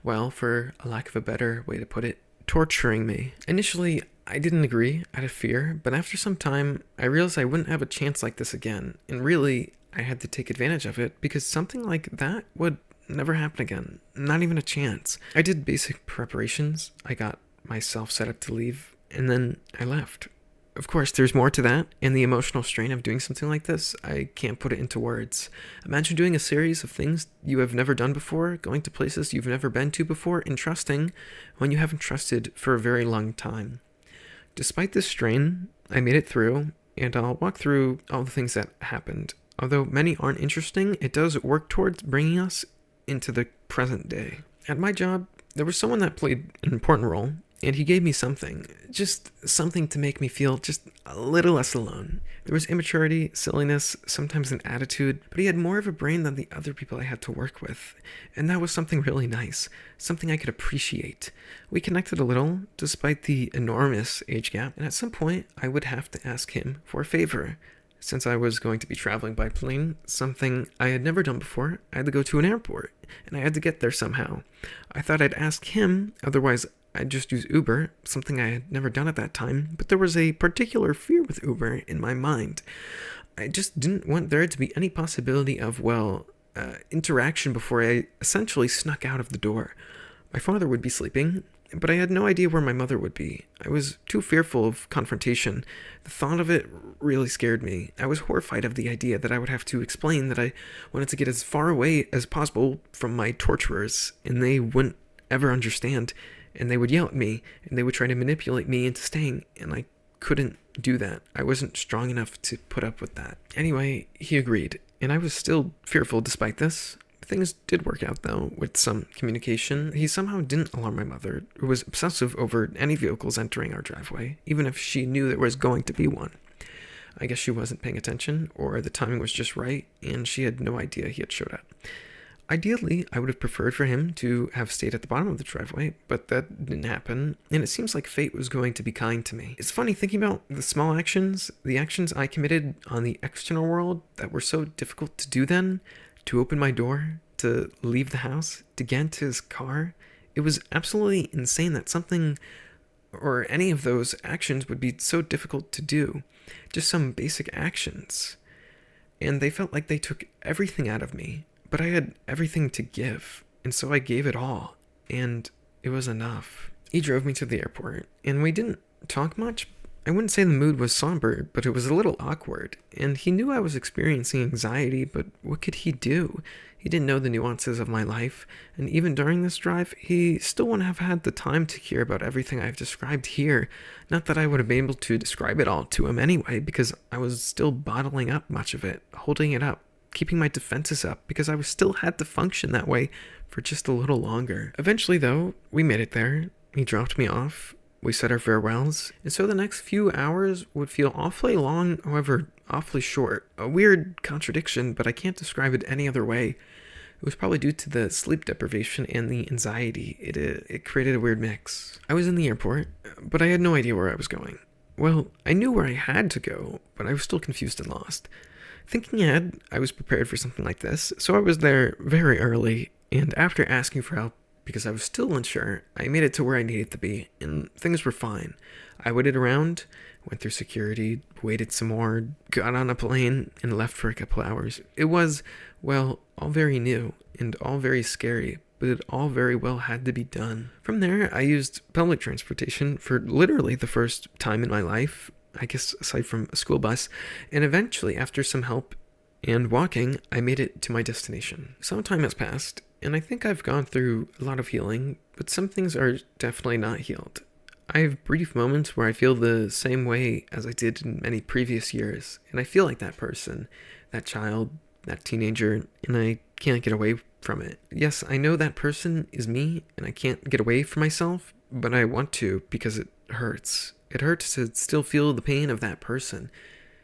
Speaker 1: well, for a lack of a better way to put it, torturing me. Initially, I didn't agree out of fear, but after some time, I realized I wouldn't have a chance like this again, and really, I had to take advantage of it, because something like that would never happen again. Not even a chance. I did basic preparations, I got myself set up to leave, and then I left. Of course, there's more to that, and the emotional strain of doing something like this, I can't put it into words. Imagine doing a series of things you have never done before, going to places you've never been to before, and trusting when you haven't trusted for a very long time. Despite this strain, I made it through, and I'll walk through all the things that happened. Although many aren't interesting, it does work towards bringing us into the present day. At my job, there was someone that played an important role, and he gave me something, just something to make me feel just a little less alone. There was immaturity, silliness, sometimes an attitude, but he had more of a brain than the other people I had to work with, and that was something really nice, something I could appreciate. We connected a little, despite the enormous age gap, and at some point, I would have to ask him for a favor. Since I was going to be traveling by plane, something I had never done before, I had to go to an airport, and I had to get there somehow. I thought I'd ask him, otherwise I'd just use Uber, something I had never done at that time, but there was a particular fear with Uber in my mind. I just didn't want there to be any possibility of, interaction before I essentially snuck out of the door. My father would be sleeping, but I had no idea where my mother would be. I was too fearful of confrontation. The thought of it really scared me. I was horrified of the idea that I would have to explain that I wanted to get as far away as possible from my torturers, and they wouldn't ever understand. And they would yell at me, and they would try to manipulate me into staying, and I couldn't do that. I wasn't strong enough to put up with that. Anyway, he agreed, and I was still fearful despite this. Things did work out, though, with some communication. He somehow didn't alarm my mother, who was obsessive over any vehicles entering our driveway, even if she knew there was going to be one. I guess she wasn't paying attention, or the timing was just right, and she had no idea he had showed up. Ideally, I would have preferred for him to have stayed at the bottom of the driveway, but that didn't happen, and it seems like fate was going to be kind to me. It's funny thinking about the small actions, the actions I committed on the external world that were so difficult to do then, to open my door, to leave the house, to get into his car. It was absolutely insane that something or any of those actions would be so difficult to do. Just some basic actions. And they felt like they took everything out of me. But I had everything to give, and so I gave it all, and it was enough. He drove me to the airport, and we didn't talk much. I wouldn't say the mood was somber, but it was a little awkward, and he knew I was experiencing anxiety, but what could he do? He didn't know the nuances of my life, and even during this drive, he still wouldn't have had the time to hear about everything I've described here. Not that I would have been able to describe it all to him anyway, because I was still bottling up much of it, holding it up, keeping my defenses up, because I still had to function that way for just a little longer. Eventually, though, we made it there. He dropped me off. We said our farewells. And so the next few hours would feel awfully long, however, awfully short. A weird contradiction, but I can't describe it any other way. It was probably due to the sleep deprivation and the anxiety. It created a weird mix. I was in the airport, but I had no idea where I was going. Well, I knew where I had to go, but I was still confused and lost. Thinking ahead, I was prepared for something like this, so I was there very early, and after asking for help because I was still unsure, I made it to where I needed to be, and things were fine. I waited around, went through security, waited some more, got on a plane, and left for a couple hours. It was, well, all very new, and all very scary, but it all very well had to be done. From there, I used public transportation for literally the first time in my life, I guess aside from a school bus, and eventually, after some help and walking, I made it to my destination. Some time has passed, and I think I've gone through a lot of healing, but some things are definitely not healed. I have brief moments where I feel the same way as I did in many previous years, and I feel like that person, that child, that teenager, and I can't get away from it. Yes, I know that person is me, and I can't get away from myself, but I want to because it hurts. It hurts to still feel the pain of that person.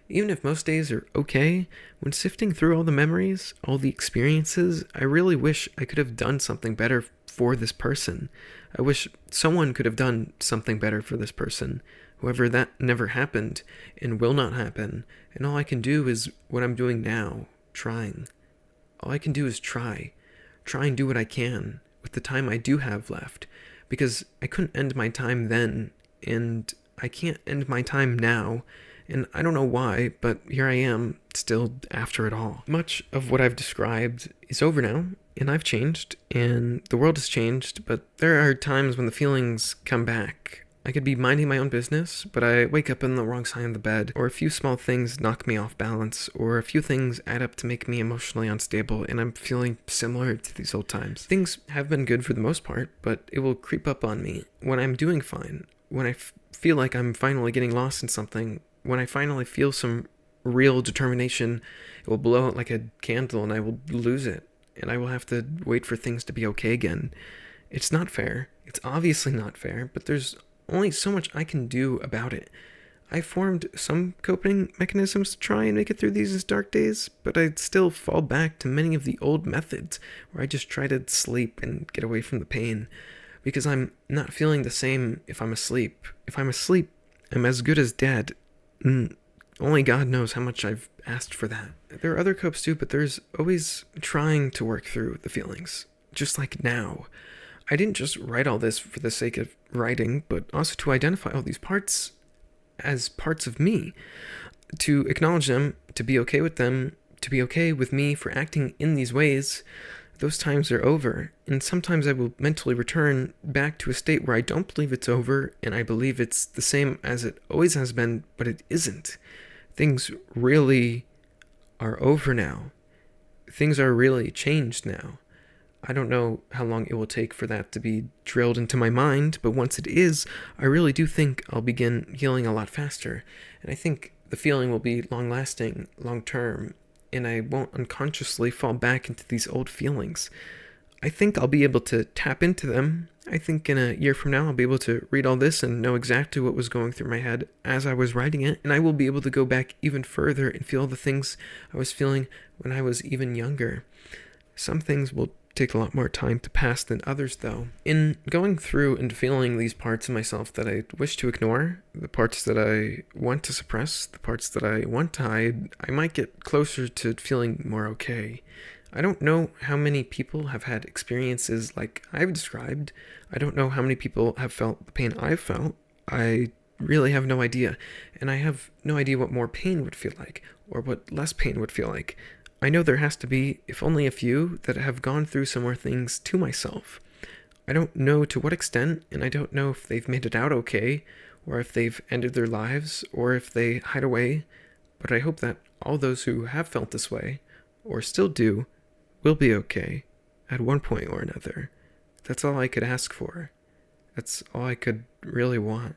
Speaker 1: Even if most days are okay, when sifting through all the memories, all the experiences, I really wish I could have done something better for this person. I wish someone could have done something better for this person. However, that never happened and will not happen, and all I can do is what I'm doing now, trying. All I can do is try and do what I can with the time I do have left, because I couldn't end my time then, and I can't end my time now. And I don't know why, but here I am, still after it all. Much of what I've described is over now, and I've changed, and the world has changed, but there are times when the feelings come back. I could be minding my own business, but I wake up on the wrong side of the bed, or a few small things knock me off balance, or a few things add up to make me emotionally unstable, and I'm feeling similar to these old times. Things have been good for the most part, but it will creep up on me when I'm doing fine, when I feel like I'm finally getting lost in something. When I finally feel some real determination, it will blow out like a candle and I will lose it. And I will have to wait for things to be okay again. It's not fair. It's obviously not fair, but there's only so much I can do about it. I formed some coping mechanisms to try and make it through these dark days, but I'd still fall back to many of the old methods where I just try to sleep and get away from the pain. Because I'm not feeling the same if I'm asleep. If I'm asleep, I'm as good as dead. Only God knows how much I've asked for that. There are other copes too, but there's always trying to work through the feelings. Just like now. I didn't just write all this for the sake of writing, but also to identify all these parts as parts of me. To acknowledge them, to be okay with them, to be okay with me for acting in these ways. Those times are over, and sometimes I will mentally return back to a state where I don't believe it's over, and I believe it's the same as it always has been, but it isn't. Things really are over now. Things are really changed now. I don't know how long it will take for that to be drilled into my mind, but once it is, I really do think I'll begin healing a lot faster, and I think the feeling will be long-lasting, long-term, and I won't unconsciously fall back into these old feelings. I think I'll be able to tap into them. I think in a year from now I'll be able to read all this and know exactly what was going through my head as I was writing it, and I will be able to go back even further and feel the things I was feeling when I was even younger. Some things will take a lot more time to pass than others, though. In going through and feeling these parts of myself that I wish to ignore, the parts that I want to suppress, the parts that I want to hide, I might get closer to feeling more okay. I don't know how many people have had experiences like I've described. I don't know how many people have felt the pain I've felt. I really have no idea. And I have no idea what more pain would feel like, or what less pain would feel like. I know there has to be, if only a few, that have gone through similar things to myself. I don't know to what extent, and I don't know if they've made it out okay, or if they've ended their lives, or if they hide away, but I hope that all those who have felt this way, or still do, will be okay, at one point or another. That's all I could ask for. That's all I could really want.